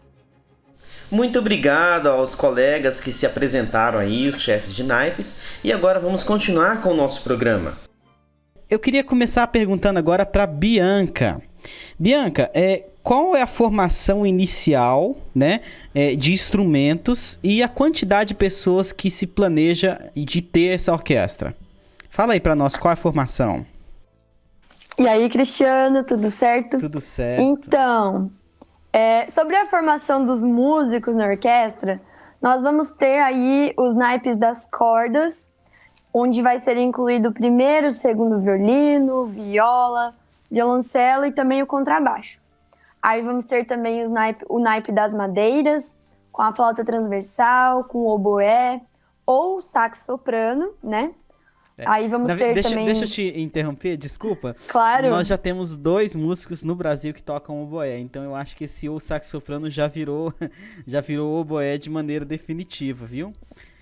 Muito obrigado aos colegas que se apresentaram aí, os chefes de naipes. E agora vamos continuar com o nosso programa. Eu queria começar perguntando agora para Bianca. Bianca, qual é a formação inicial, né, de instrumentos e a quantidade de pessoas que se planeja de ter essa orquestra? Fala aí para nós, qual é a formação? E aí, Cristiano, tudo certo? Tudo certo. Então, sobre a formação dos músicos na orquestra, nós vamos ter aí os naipes das cordas, onde vai ser incluído o primeiro, o segundo violino, viola, violoncelo e também o contrabaixo. Aí vamos ter também o naipe das madeiras, com a flauta transversal, com o oboé ou sax soprano, né? Aí vamos ter também... Deixa eu te interromper, desculpa. Claro. Nós já temos 2 músicos no Brasil que tocam oboé, então eu acho que esse o sax soprano já virou oboé de maneira definitiva, viu?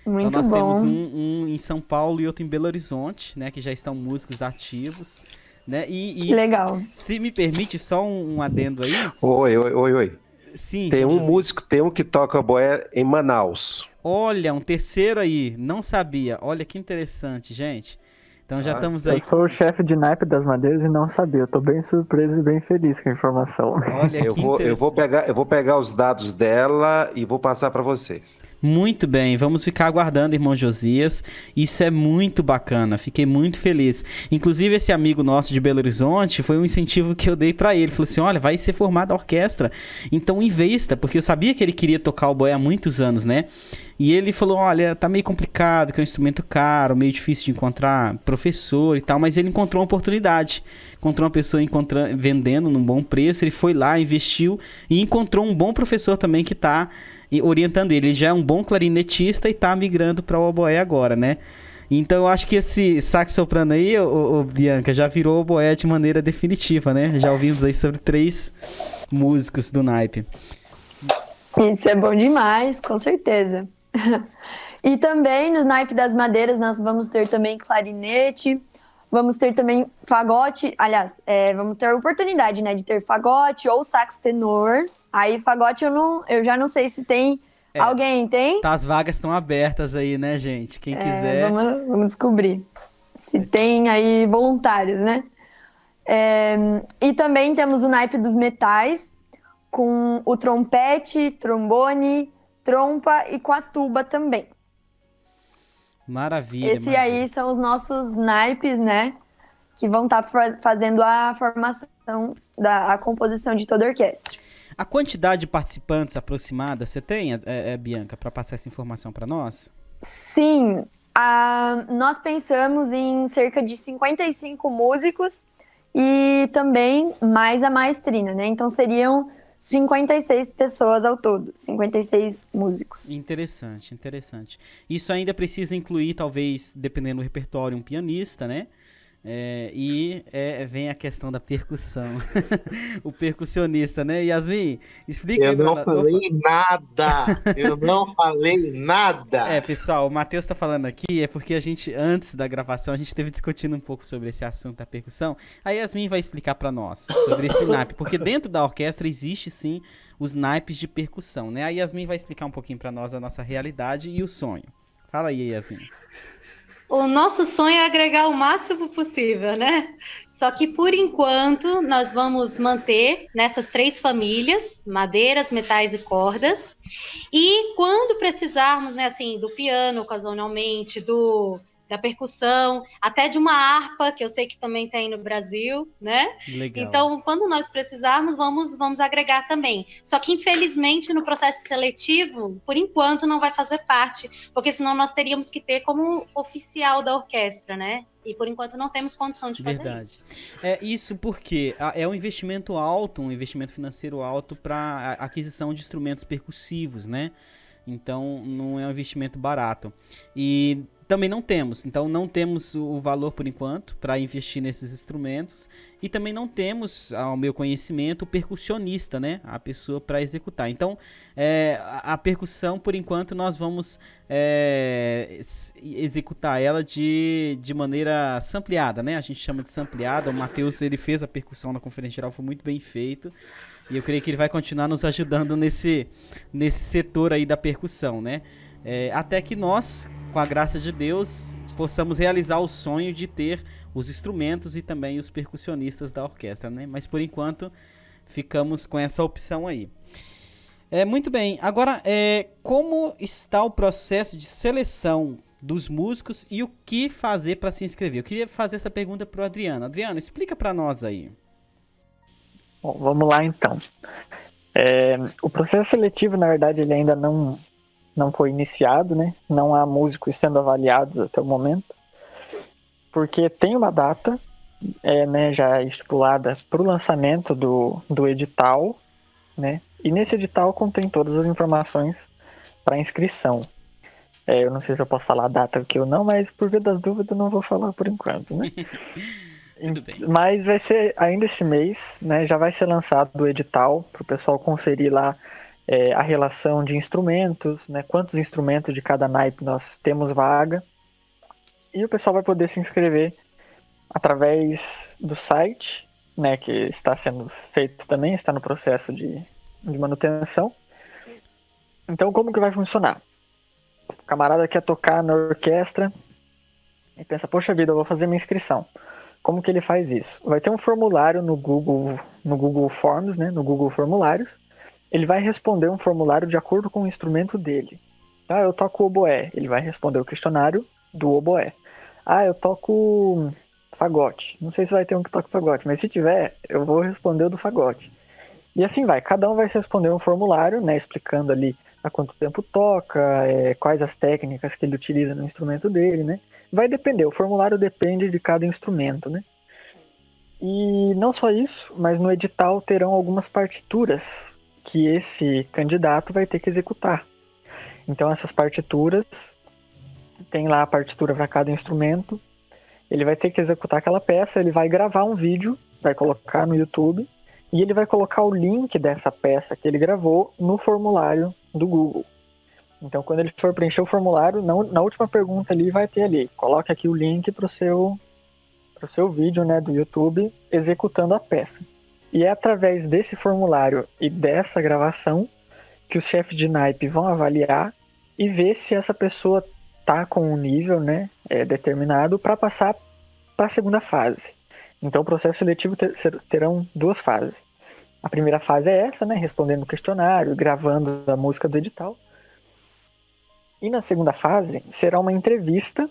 Muito então nós bom. temos um em São Paulo e outro em Belo Horizonte, né, que já estão músicos ativos, né? E legal. Se me permite só um adendo aí. Oi. Sim. Tem um músico, tem um que toca oboé em Manaus. Olha, um terceiro aí, não sabia. Olha que interessante, gente. Então já estamos aí. Eu sou o chefe de naipe das madeiras e não sabia. Eu tô bem surpreso e bem feliz com a informação. Olha eu vou pegar os dados dela e vou passar para vocês. Muito bem, vamos ficar aguardando, irmão Josias. Isso é muito bacana, fiquei muito feliz. Inclusive, esse amigo nosso de Belo Horizonte foi um incentivo que eu dei pra ele. Falei assim: olha, vai ser formada a orquestra, então investa, porque eu sabia que ele queria tocar o oboé há muitos anos, né? E ele falou: olha, tá meio complicado, que é um instrumento caro, meio difícil de encontrar professor e tal, mas ele encontrou uma oportunidade. Encontrou uma pessoa vendendo num bom preço, ele foi lá, investiu e encontrou um bom professor também que tá orientando ele. Ele já é um bom clarinetista e tá migrando para o oboé agora, né? Então eu acho que esse sax soprano aí, Bianca, já virou oboé de maneira definitiva, né? Já ouvimos aí sobre 3 músicos do naipe. Isso é bom demais, com certeza. E também nos naipes das madeiras nós vamos ter também clarinete, vamos ter também fagote, aliás, vamos ter a oportunidade, né, de ter fagote ou sax tenor. Aí fagote eu já não sei se tem. Alguém tem? Tá, as vagas estão abertas aí, né, gente? Quem quiser. Vamos descobrir se tem aí voluntários, né? E também temos o naipe dos metais, com o trompete, trombone, trompa e com a tuba também. Maravilha. Esse aí são os nossos naipes, né? Que vão estar fazendo a formação, a composição de toda a orquestra. A quantidade de participantes aproximada, você tem, Bianca, para passar essa informação para nós? Sim, nós pensamos em cerca de 55 músicos e também mais a maestrina, né? Então seriam 56 pessoas ao todo, 56 músicos. Interessante. Isso ainda precisa incluir, talvez, dependendo do repertório, um pianista, né? Vem a questão da percussão. O percussionista, né? Yasmin, explica aí pra nós. Eu não falei nada. Pessoal, o Matheus tá falando aqui, porque a gente, antes da gravação, a gente esteve discutindo um pouco sobre esse assunto da percussão. A Yasmin vai explicar pra nós sobre esse naipe, porque dentro da orquestra existe sim os naipes de percussão, né? A Yasmin vai explicar um pouquinho pra nós a nossa realidade e o sonho. Fala aí, Yasmin. O nosso sonho é agregar o máximo possível, né? Só que, por enquanto, nós vamos manter nessas 3 famílias, madeiras, metais e cordas. E quando precisarmos, né, assim, do piano, ocasionalmente, da percussão, até de uma harpa, que eu sei que também tem no Brasil, né? Legal. Então, quando nós precisarmos, vamos agregar também. Só que, infelizmente, no processo seletivo, por enquanto, não vai fazer parte, porque senão nós teríamos que ter como oficial da orquestra, né? E, por enquanto, não temos condição de fazer isso. Isso porque é um investimento alto, um investimento financeiro alto para aquisição de instrumentos percussivos, né? Então, não é um investimento barato. E também não temos. Então, não temos o valor, por enquanto, para investir nesses instrumentos. E também não temos, ao meu conhecimento, o percussionista, né? A pessoa para executar. Então, a percussão, por enquanto, nós vamos executar ela de maneira sampleada, né? A gente chama de sampleada. O Matheus, ele fez a percussão na Conferência Geral, foi muito bem feito. E eu creio que ele vai continuar nos ajudando nesse setor aí da percussão, né? Até que nós, com a graça de Deus, possamos realizar o sonho de ter os instrumentos e também os percussionistas da orquestra, né? Mas por enquanto ficamos com essa opção aí. Muito bem, agora, como está o processo de seleção dos músicos e o que fazer para se inscrever? Eu queria fazer essa pergunta para o Adriano. Adriano, explica para nós aí. Bom, vamos lá então. O processo seletivo, na verdade, ele ainda não foi iniciado, né? Não há músicos sendo avaliados até o momento, porque tem uma data né, já estipulada para o lançamento do edital, né? E nesse edital contém todas as informações para inscrição. Eu não sei se eu posso falar a data aqui ou não, mas por via das dúvidas eu não vou falar por enquanto, né? Tudo bem. Mas vai ser ainda este mês, né? Já vai ser lançado o edital para o pessoal conferir lá a relação de instrumentos, né? Quantos instrumentos de cada naipe nós temos vaga. E o pessoal vai poder se inscrever através do site, né? Que está sendo feito também, está no processo de manutenção. Então, como que vai funcionar? O camarada quer tocar na orquestra e pensa, poxa vida, eu vou fazer minha inscrição. Como que ele faz isso? Vai ter um formulário no Google Forms, né? No Google Formulários. Ele vai responder um formulário de acordo com o instrumento dele. Eu toco oboé. Ele vai responder o questionário do oboé. Eu toco fagote. Não sei se vai ter um que toca fagote, mas se tiver, eu vou responder o do fagote. E assim vai. Cada um vai responder um formulário, né? Explicando ali há quanto tempo toca, quais as técnicas que ele utiliza no instrumento dele, né? Vai depender, o formulário depende de cada instrumento, né? E não só isso, mas no edital terão algumas partituras que esse candidato vai ter que executar. Então essas partituras, tem lá a partitura para cada instrumento, ele vai ter que executar aquela peça, ele vai gravar um vídeo, vai colocar no YouTube, e ele vai colocar o link dessa peça que ele gravou no formulário do Google. Então, quando ele for preencher o formulário, na última pergunta ali vai ter ali, coloque aqui o link para o seu vídeo, né, do YouTube executando a peça. E é através desse formulário e dessa gravação que os chefes de naipe vão avaliar e ver se essa pessoa está com um nível, né, determinado para passar para a segunda fase. Então, o processo seletivo terão duas fases. A primeira fase é essa, né, respondendo o questionário, gravando a música do edital. E na segunda fase será uma entrevista,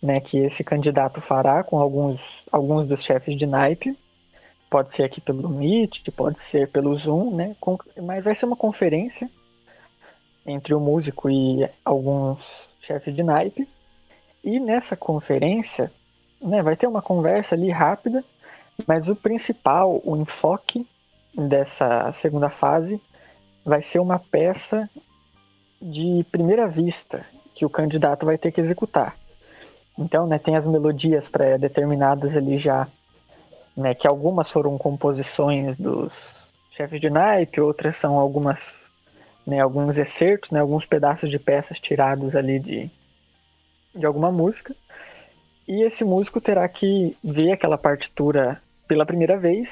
né, que esse candidato fará com alguns dos chefes de naipe. Pode ser aqui pelo Meet, pode ser pelo Zoom, né, mas vai ser uma conferência entre o músico e alguns chefes de naipe. E nessa conferência, né, vai ter uma conversa ali rápida, mas o principal, o enfoque dessa segunda fase vai ser uma peça de primeira vista que o candidato vai ter que executar. Então, né, tem as melodias pré-determinadas ali já, né, que algumas foram composições dos chefes de naipe, outras são alguns excertos, né, alguns pedaços de peças tirados ali de alguma música. E esse músico terá que ver aquela partitura pela primeira vez,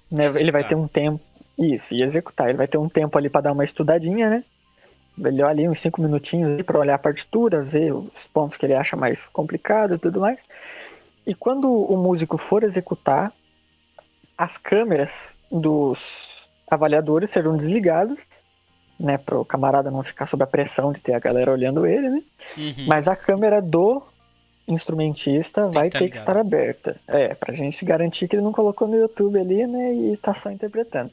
né? Ele vai ter um tempo, e executar. Ele vai ter um tempo ali para dar uma estudadinha, né? Ele olha ali uns 5 minutinhos para olhar a partitura, ver os pontos que ele acha mais complicado e tudo mais. E quando o músico for executar, as câmeras dos avaliadores serão desligadas, né? Para o camarada não ficar sob a pressão de ter a galera olhando ele, né? Uhum. Mas a câmera do instrumentista vai ter que estar aberta. Pra gente garantir que ele não colocou no YouTube ali, né? E tá só interpretando.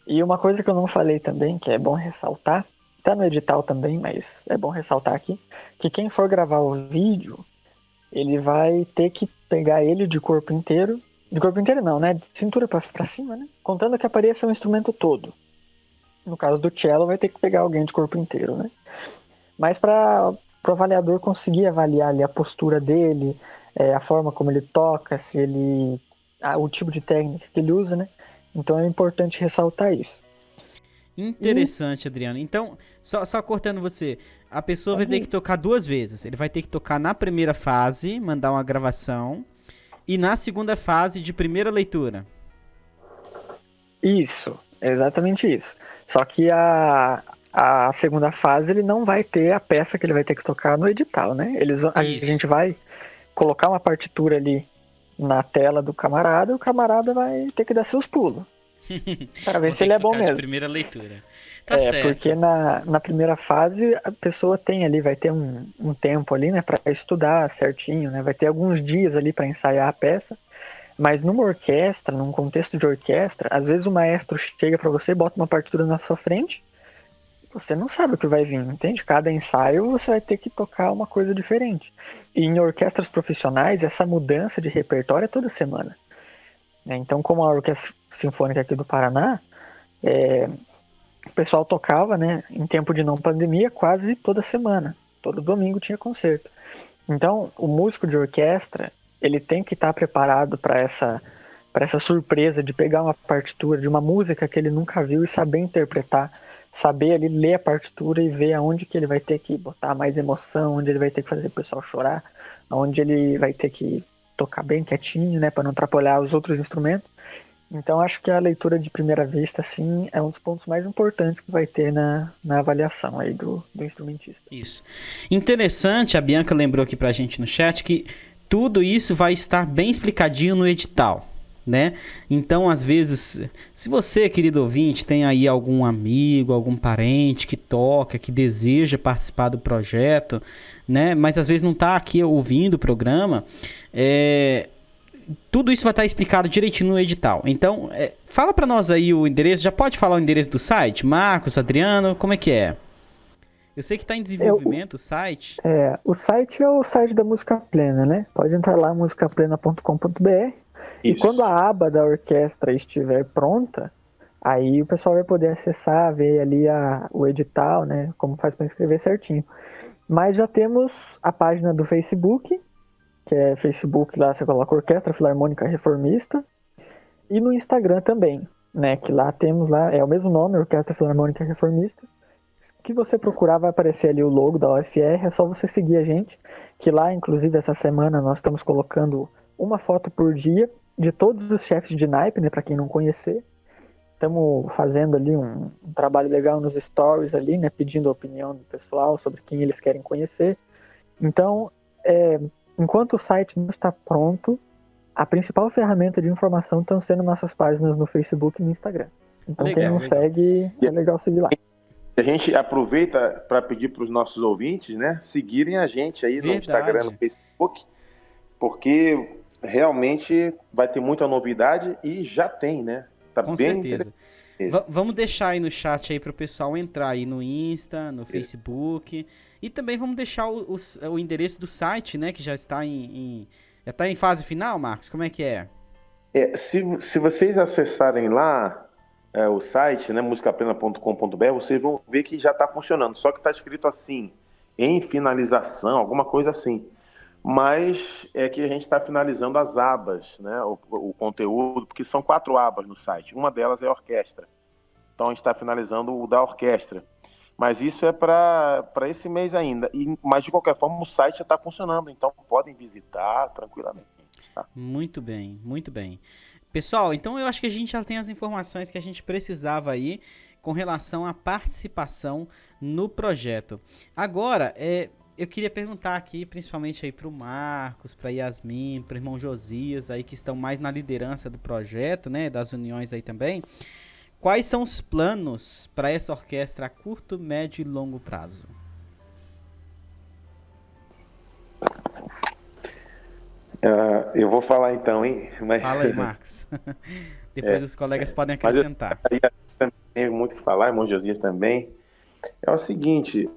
E uma coisa que eu não falei também, que é bom ressaltar, tá no edital também, mas é bom ressaltar aqui, que quem for gravar o vídeo, ele vai ter que pegar ele de corpo inteiro não, né? De cintura pra cima, né? Contando que apareça o instrumento todo. No caso do cello, vai ter que pegar alguém de corpo inteiro, né? Mas para o avaliador conseguir avaliar ali a postura dele, a forma como ele toca, o tipo de técnica que ele usa, né? Então é importante ressaltar isso. Interessante, Adriano. Então, só cortando você, a pessoa vai ter que tocar 2 vezes. Ele vai ter que tocar na primeira fase, mandar uma gravação, e na segunda fase de primeira leitura. Isso, exatamente isso. Só que a segunda fase ele não vai ter a peça que ele vai ter que tocar no edital, né? A gente vai colocar uma partitura ali na tela do camarada e o camarada vai ter que dar seus pulos. Para ver se ele é bom mesmo. De primeira leitura. Tá certo. Porque na primeira fase a pessoa tem ali, vai ter um tempo ali, né, para estudar certinho, né, vai ter alguns dias ali para ensaiar a peça. Mas numa orquestra, num contexto de orquestra, às vezes o maestro chega para você, bota uma partitura na sua frente, você não sabe o que vai vir, entende? Cada ensaio você vai ter que tocar uma coisa diferente. E em orquestras profissionais, essa mudança de repertório é toda semana. Então, como a Orquestra Sinfônica aqui do Paraná, o pessoal tocava, né, em tempo de não pandemia, quase toda semana. Todo domingo tinha concerto. Então, o músico de orquestra, ele tem que estar preparado para essa surpresa de pegar uma partitura de uma música que ele nunca viu e saber interpretar, saber ali ler a partitura e ver aonde que ele vai ter que botar mais emoção, onde ele vai ter que fazer o pessoal chorar, aonde ele vai ter que tocar bem quietinho, né, para não atrapalhar os outros instrumentos. Então, acho que a leitura de primeira vista, assim, é um dos pontos mais importantes que vai ter na avaliação aí do instrumentista. Isso. Interessante, a Bianca lembrou aqui pra gente no chat que tudo isso vai estar bem explicadinho no edital, né? Então, às vezes, se você, querido ouvinte, tem aí algum amigo, algum parente que toca, que deseja participar do projeto, né? Mas às vezes não está aqui ouvindo o programa, tudo isso vai estar explicado direitinho no edital. Então, fala para nós aí o endereço, já pode falar o endereço do site? Marcos, Adriano, como é que é? Eu sei que está em desenvolvimento o site. O site é o site da Música Plena, né? Pode entrar lá, musicaplena.com.br. E quando a aba da orquestra estiver pronta, aí o pessoal vai poder acessar, ver ali o edital, né? Como faz para inscrever certinho. Mas já temos a página do Facebook, que é Facebook, lá você coloca Orquestra Filarmônica Reformista. E no Instagram também, né? Que lá temos, é o mesmo nome, Orquestra Filarmônica Reformista. Que você procurar vai aparecer ali o logo da UFR, é só você seguir a gente, que lá, inclusive, essa semana nós estamos colocando uma foto por dia de todos os chefes de naipe, né, para quem não conhecer. Estamos fazendo ali um trabalho legal nos stories ali, né, pedindo a opinião do pessoal sobre quem eles querem conhecer. Então, enquanto o site não está pronto, a principal ferramenta de informação estão sendo nossas páginas no Facebook e no Instagram. Então, quem não segue, é legal seguir lá. A gente aproveita para pedir para os nossos ouvintes, né, seguirem a gente aí no Instagram, no Facebook, porque realmente vai ter muita novidade e já tem, né? Tá com bem certeza. Vamos deixar aí no chat aí para o pessoal entrar aí no Insta, no Facebook, e também vamos deixar o endereço do site, né, que já está já está em fase final, Marcos, como é que é? Se vocês acessarem lá o site, né, musicaplena.com.br, vocês vão ver que já está funcionando, só que está escrito assim, em finalização, alguma coisa assim. Mas é que a gente está finalizando as abas, né, o conteúdo, porque são 4 abas no site, uma delas é a orquestra. Então a gente está finalizando o da orquestra. Mas isso é para esse mês ainda. Mas de qualquer forma o site já está funcionando, então podem visitar tranquilamente. Tá? Muito bem, muito bem. Pessoal, então eu acho que a gente já tem as informações que a gente precisava aí com relação à participação no projeto. Agora, eu queria perguntar aqui, principalmente aí para o Marcos, para Yasmin, para o irmão Josias, aí que estão mais na liderança do projeto, né, das uniões aí também. Quais são os planos para essa orquestra a curto, médio e longo prazo? Eu vou falar então, hein? Fala aí, Marcos. Depois os colegas podem acrescentar. Tem muito o que falar, irmão Josias também. É o seguinte,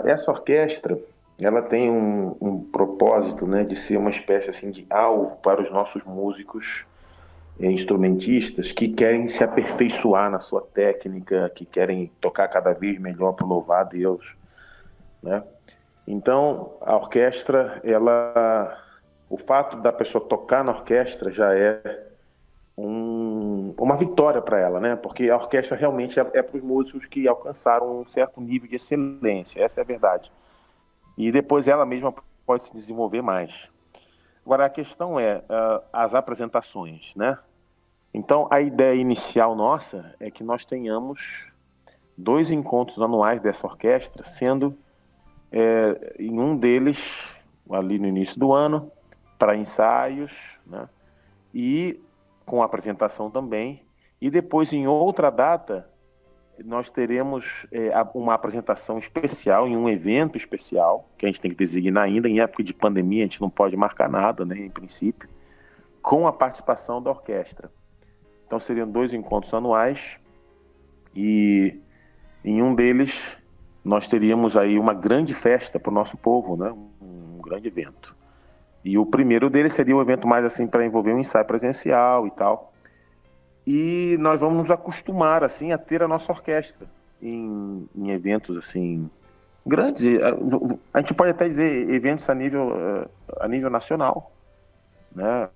essa orquestra, ela tem um propósito, né, de ser uma espécie assim, de alvo para os nossos músicos instrumentistas que querem se aperfeiçoar na sua técnica, que querem tocar cada vez melhor para louvar a Deus, né? Então, a orquestra, o fato da pessoa tocar na orquestra já é uma vitória para ela, né? Porque a orquestra realmente é para os músicos que alcançaram um certo nível de excelência, essa é a verdade. E depois ela mesma pode se desenvolver mais. Agora, a questão é as apresentações, né? Então, a ideia inicial nossa é que nós tenhamos 2 encontros anuais dessa orquestra, sendo em um deles, ali no início do ano, para ensaios, né? E com apresentação também, E depois, em outra data, nós teremos uma apresentação especial, em um evento especial, que a gente tem que designar ainda. Em época de pandemia, a gente não pode marcar nada, né, em princípio, com a participação da orquestra. Então, seriam 2 encontros anuais, e em um deles nós teríamos aí uma grande festa para o nosso povo, né, um grande evento. E o primeiro deles seria um evento mais assim para envolver um ensaio presencial e tal. E nós vamos nos acostumar assim a ter a nossa orquestra em eventos assim grandes. A gente pode até dizer eventos a nível nacional, né?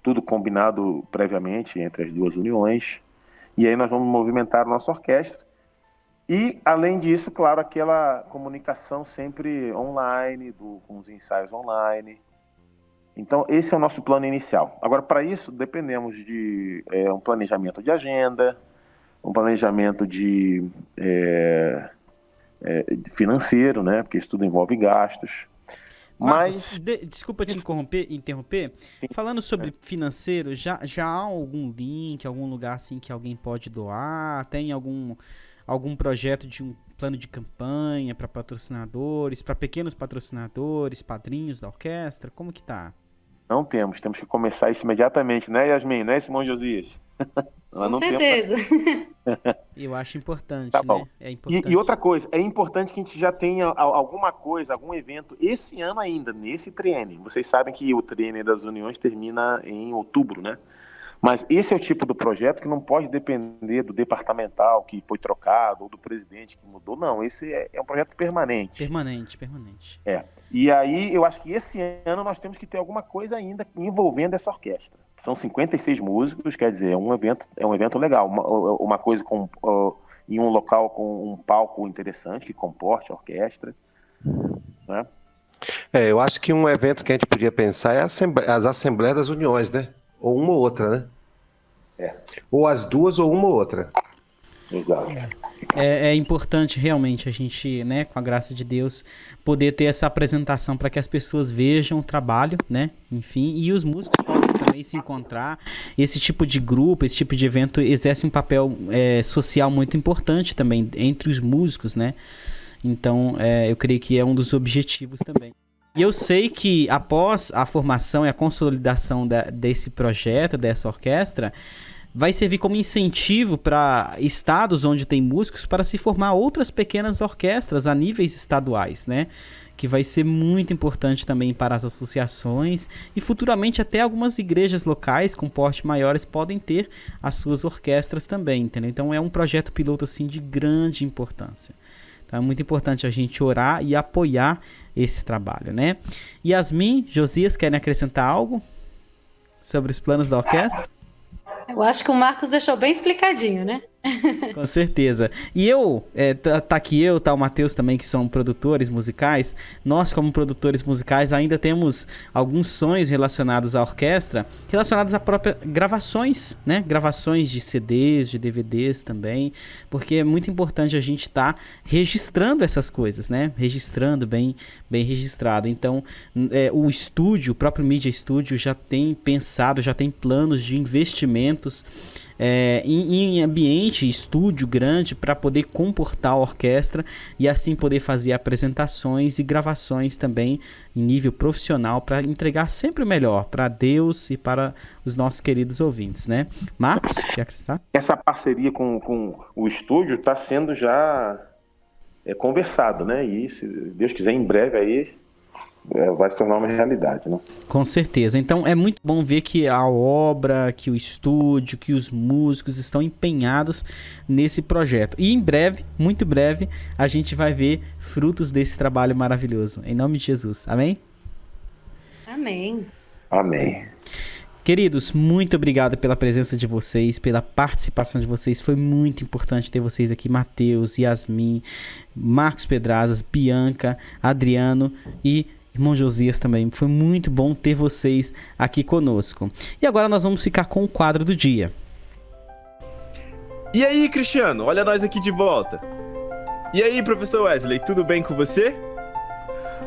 Tudo combinado previamente entre as duas uniões. E aí nós vamos movimentar a nossa orquestra. E, além disso, claro, aquela comunicação sempre online, com os ensaios online. Então, esse é o nosso plano inicial. Agora, para isso, dependemos de um planejamento de agenda, um planejamento financeiro, né? Porque isso tudo envolve gastos. Marcos, desculpa te interromper. Sim. Falando sobre financeiro, já há algum link, algum lugar assim que alguém pode doar? Tem algum projeto de um plano de campanha para patrocinadores, para pequenos patrocinadores, padrinhos da orquestra? Como que tá? Não temos que começar isso imediatamente, né, Yasmin? Né, Simão Josias? Com certeza. Eu acho importante, tá bom. Né? É importante. E outra coisa, é importante que a gente já tenha alguma coisa, algum evento esse ano ainda, nesse triênio. Vocês sabem que o triênio das uniões termina em outubro, né? Mas esse é o tipo do projeto que não pode depender do departamental que foi trocado ou do presidente que mudou. Não, esse é um projeto permanente. Permanente. E aí eu acho que esse ano nós temos que ter alguma coisa ainda envolvendo essa orquestra. São 56 músicos, quer dizer, é um evento legal. Uma coisa em um local com um palco interessante que comporte a orquestra, né? Eu acho que um evento que a gente podia pensar é as Assembleias das Uniões, né? Ou uma ou outra, né? Ou as duas ou uma ou outra. Exato. É importante realmente a gente, né, com a graça de Deus, poder ter essa apresentação para que as pessoas vejam o trabalho, né? Enfim, e os músicos possam também se encontrar. Esse tipo de grupo, esse tipo de evento exerce um papel social muito importante também entre os músicos, né? Então, eu creio que é um dos objetivos também. E eu sei que após a formação e a consolidação desse projeto, dessa orquestra, vai servir como incentivo para estados onde tem músicos para se formar outras pequenas orquestras a níveis estaduais, né? Que vai ser muito importante também para as associações e futuramente até algumas igrejas locais com porte maiores podem ter as suas orquestras também, entendeu? Então é um projeto piloto assim de grande importância. Então é muito importante a gente orar e apoiar esse trabalho, né? Yasmin, Josias, querem acrescentar algo sobre os planos da orquestra? Eu acho que o Marcos deixou bem explicadinho, né? Com certeza. E tá aqui tá o Matheus também, que são produtores musicais. Nós, como produtores musicais, ainda temos alguns sonhos relacionados à orquestra, relacionados a próprias gravações, né? Gravações de CDs, de DVDs também, porque é muito importante a gente estar registrando essas coisas, né? Registrando bem registrado. Então, o estúdio, o próprio Media Studio já tem pensado, já tem planos de investimentos em ambiente, estúdio grande para poder comportar a orquestra e assim poder fazer apresentações e gravações também em nível profissional para entregar sempre o melhor para Deus e para os nossos queridos ouvintes, né? Marcos, quer acrescentar? Essa parceria com o estúdio está sendo já conversado, né? E se Deus quiser, em breve aí vai se tornar uma realidade, né? Com certeza. Então é muito bom ver que a obra, que o estúdio, que os músicos estão empenhados nesse projeto. E em breve, muito breve, a gente vai ver frutos desse trabalho maravilhoso. Em nome de Jesus. Amém? Amém. Amém. Queridos, muito obrigado pela presença de vocês, pela participação de vocês. Foi muito importante ter vocês aqui, Matheus, Yasmin, Marcos Pedrazas, Bianca, Adriano e irmão Josias também. Foi muito bom ter vocês aqui conosco. E agora nós vamos ficar com o quadro do dia. E aí, Cristiano? Olha nós aqui de volta. E aí, professor Wesley, tudo bem com você?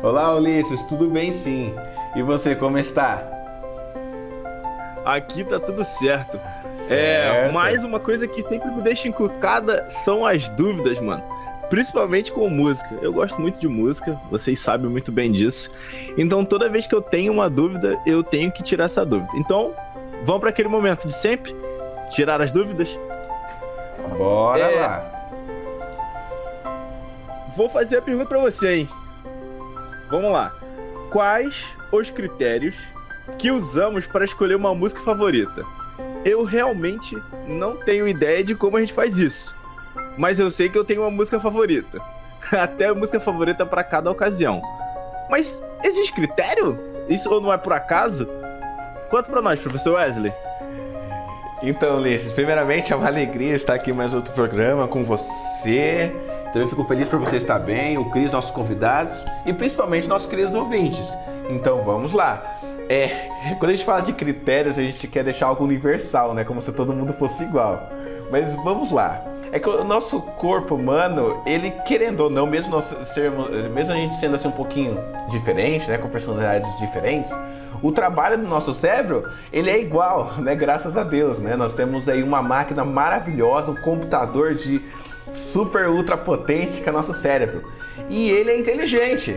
Olá, Ulisses, tudo bem sim. E você, como está? aqui tá tudo certo. Mais uma coisa que sempre me deixa encucada são as dúvidas, mano. Principalmente com música. Eu gosto muito de música, vocês sabem muito bem disso. Então, toda vez que eu tenho uma dúvida, eu tenho que tirar essa dúvida. Então, vamos para aquele momento de sempre? Tirar as dúvidas? Bora lá. Vou fazer a pergunta para você, hein? Vamos lá. Quais os critérios que usamos para escolher uma música favorita? Eu realmente não tenho ideia de como a gente faz isso. Mas eu sei que eu tenho uma música favorita. Até a música favorita para cada ocasião. Mas existe critério? Isso ou não é por acaso? Conta para nós, professor Wesley. Então, Ulisses, primeiramente é uma alegria estar aqui em mais outro programa com você. Então eu fico feliz por você estar bem, o Cris, nossos convidados e principalmente nossos queridos ouvintes. Então vamos lá. Quando a gente fala de critérios, a gente quer deixar algo universal, né? Como se todo mundo fosse igual. Mas vamos lá. É que o nosso corpo humano, ele querendo ou não, mesmo a gente sendo assim um pouquinho diferente, né, com personalidades diferentes, o trabalho do nosso cérebro, ele é igual, né, graças a Deus, né? Nós temos aí uma máquina maravilhosa, um computador de super ultra potente que é nosso cérebro. E ele é inteligente.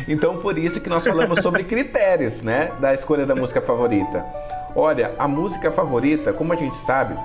Então por isso que nós falamos sobre critérios, né, da escolha da música favorita. Olha, a música favorita, como a gente sabe,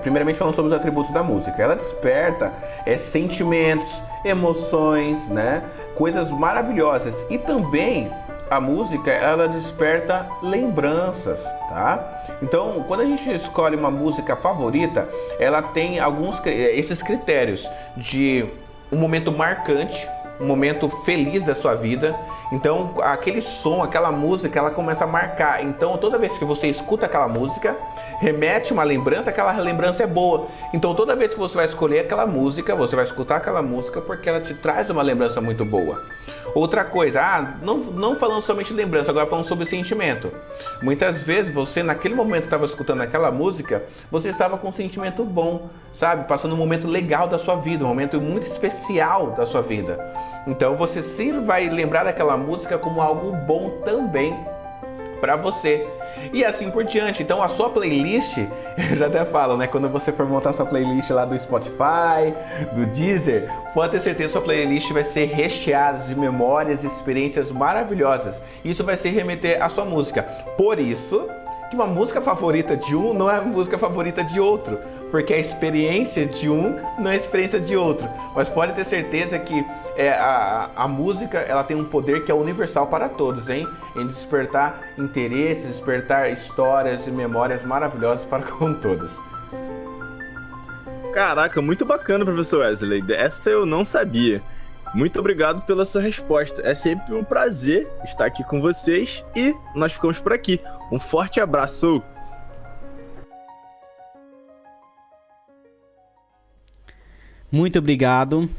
primeiramente falando sobre os atributos da música, ela desperta sentimentos, emoções, né, coisas maravilhosas. E também a música, ela desperta lembranças, tá? Então, quando a gente escolhe uma música favorita, ela tem esses critérios de um momento marcante, um momento feliz da sua vida. Então, aquele som, aquela música, ela começa a marcar. Então, toda vez que você escuta aquela música, remete uma lembrança, aquela lembrança é boa. Então, toda vez que você vai escolher aquela música, você vai escutar aquela música porque ela te traz uma lembrança muito boa. Outra coisa, não falando somente de lembrança, agora falando sobre sentimento. Muitas vezes você, naquele momento, estava escutando aquela música, você estava com um sentimento bom, sabe? Passando um momento legal da sua vida, um momento muito especial da sua vida. Então você sempre vai lembrar daquela música como algo bom também para você. E assim por diante. Então a sua playlist, eu já até falo, né? Quando você for montar sua playlist lá do Spotify, do Deezer, pode ter certeza que sua playlist vai ser recheada de memórias e experiências maravilhosas. Isso vai se remeter à sua música. Por isso que uma música favorita de um não é a música favorita de outro. Porque a experiência de um não é a experiência de outro. Mas pode ter certeza que a música, ela tem um poder que é universal para todos, hein? Em despertar interesses, despertar histórias e memórias maravilhosas para com todos. Caraca, muito bacana, professor Wesley. Essa eu não sabia. Muito obrigado pela sua resposta. É sempre um prazer estar aqui com vocês e nós ficamos por aqui. Um forte abraço! Muito obrigado,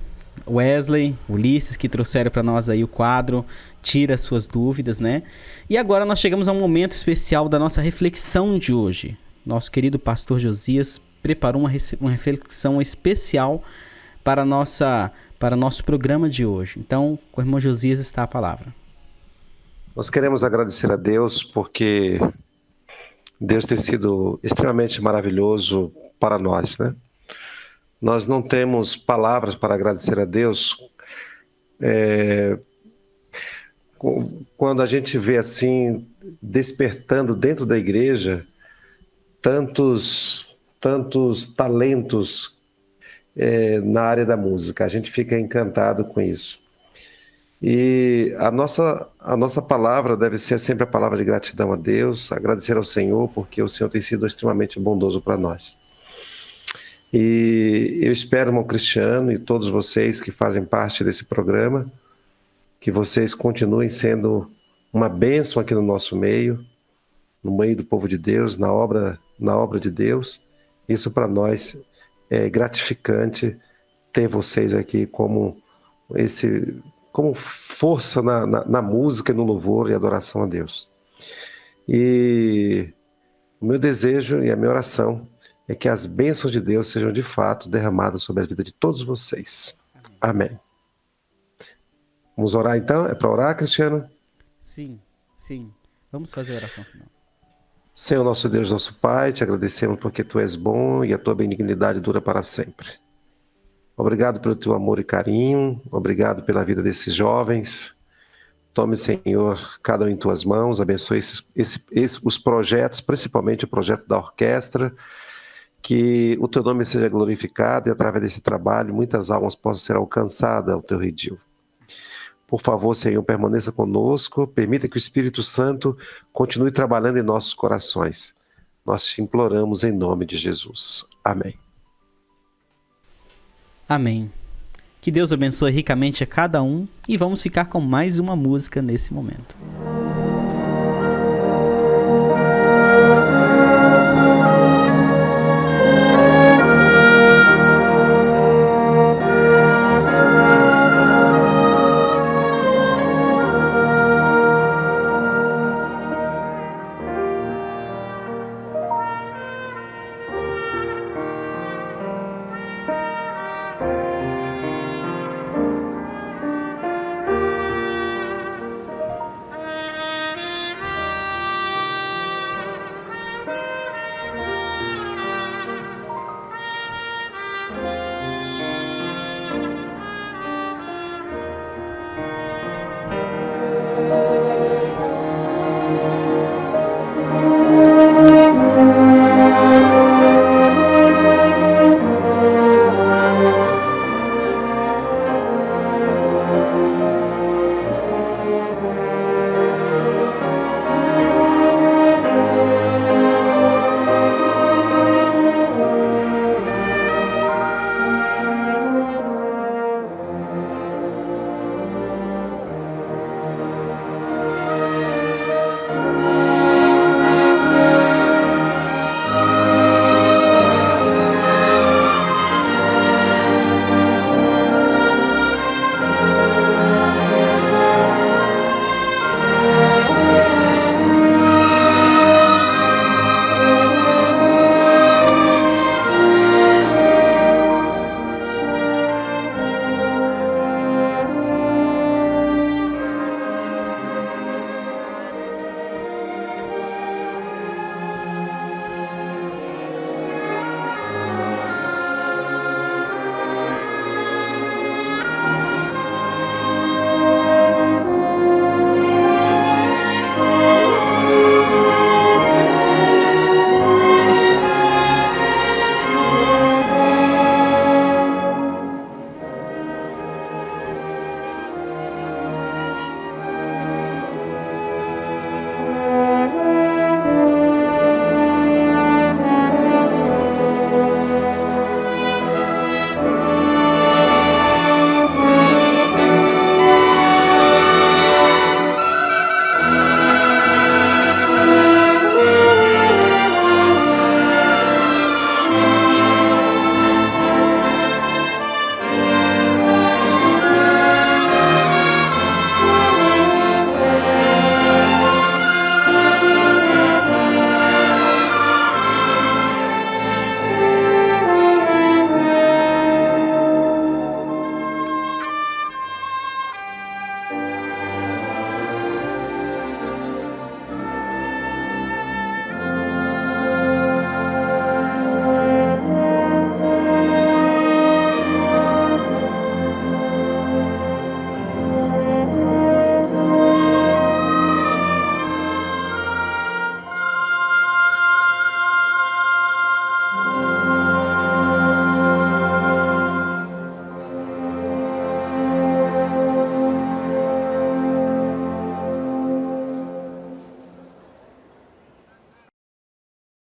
Wesley, Ulisses, que trouxeram para nós aí o quadro Tira Suas Dúvidas, né? E agora nós chegamos a um momento especial da nossa reflexão de hoje. Nosso querido pastor Josias preparou uma reflexão especial para nosso programa de hoje. Então, com o irmão Josias está a palavra. Nós queremos agradecer a Deus porque Deus tem sido extremamente maravilhoso para nós, né? Nós não temos palavras para agradecer a Deus quando a gente vê assim, despertando dentro da igreja tantos talentos na área da música. A gente fica encantado com isso. E a nossa palavra deve ser sempre a palavra de gratidão a Deus, agradecer ao Senhor, porque o Senhor tem sido extremamente bondoso para nós. E eu espero, irmão Cristiano, e todos vocês que fazem parte desse programa, que vocês continuem sendo uma bênção aqui no nosso meio, no meio do povo de Deus, na obra de Deus. Isso para nós é gratificante ter vocês aqui como força na música, no louvor e adoração a Deus. E o meu desejo e a minha oração é que as bênçãos de Deus sejam de fato derramadas sobre a vida de todos vocês. Amém. Vamos orar então? É para orar, Cristiano? Sim. Vamos fazer a oração final. Senhor nosso Deus, nosso Pai, te agradecemos porque Tu és bom e a Tua benignidade dura para sempre. Obrigado pelo Teu amor e carinho, obrigado pela vida desses jovens. Tome, Senhor, cada um em Tuas mãos, abençoe os projetos, principalmente o projeto da orquestra, que o Teu nome seja glorificado e através desse trabalho muitas almas possam ser alcançadas ao Teu redil. Por favor, Senhor, permaneça conosco, permita que o Espírito Santo continue trabalhando em nossos corações. Nós te imploramos em nome de Jesus. Amém. Amém. Que Deus abençoe ricamente a cada um e vamos ficar com mais uma música nesse momento.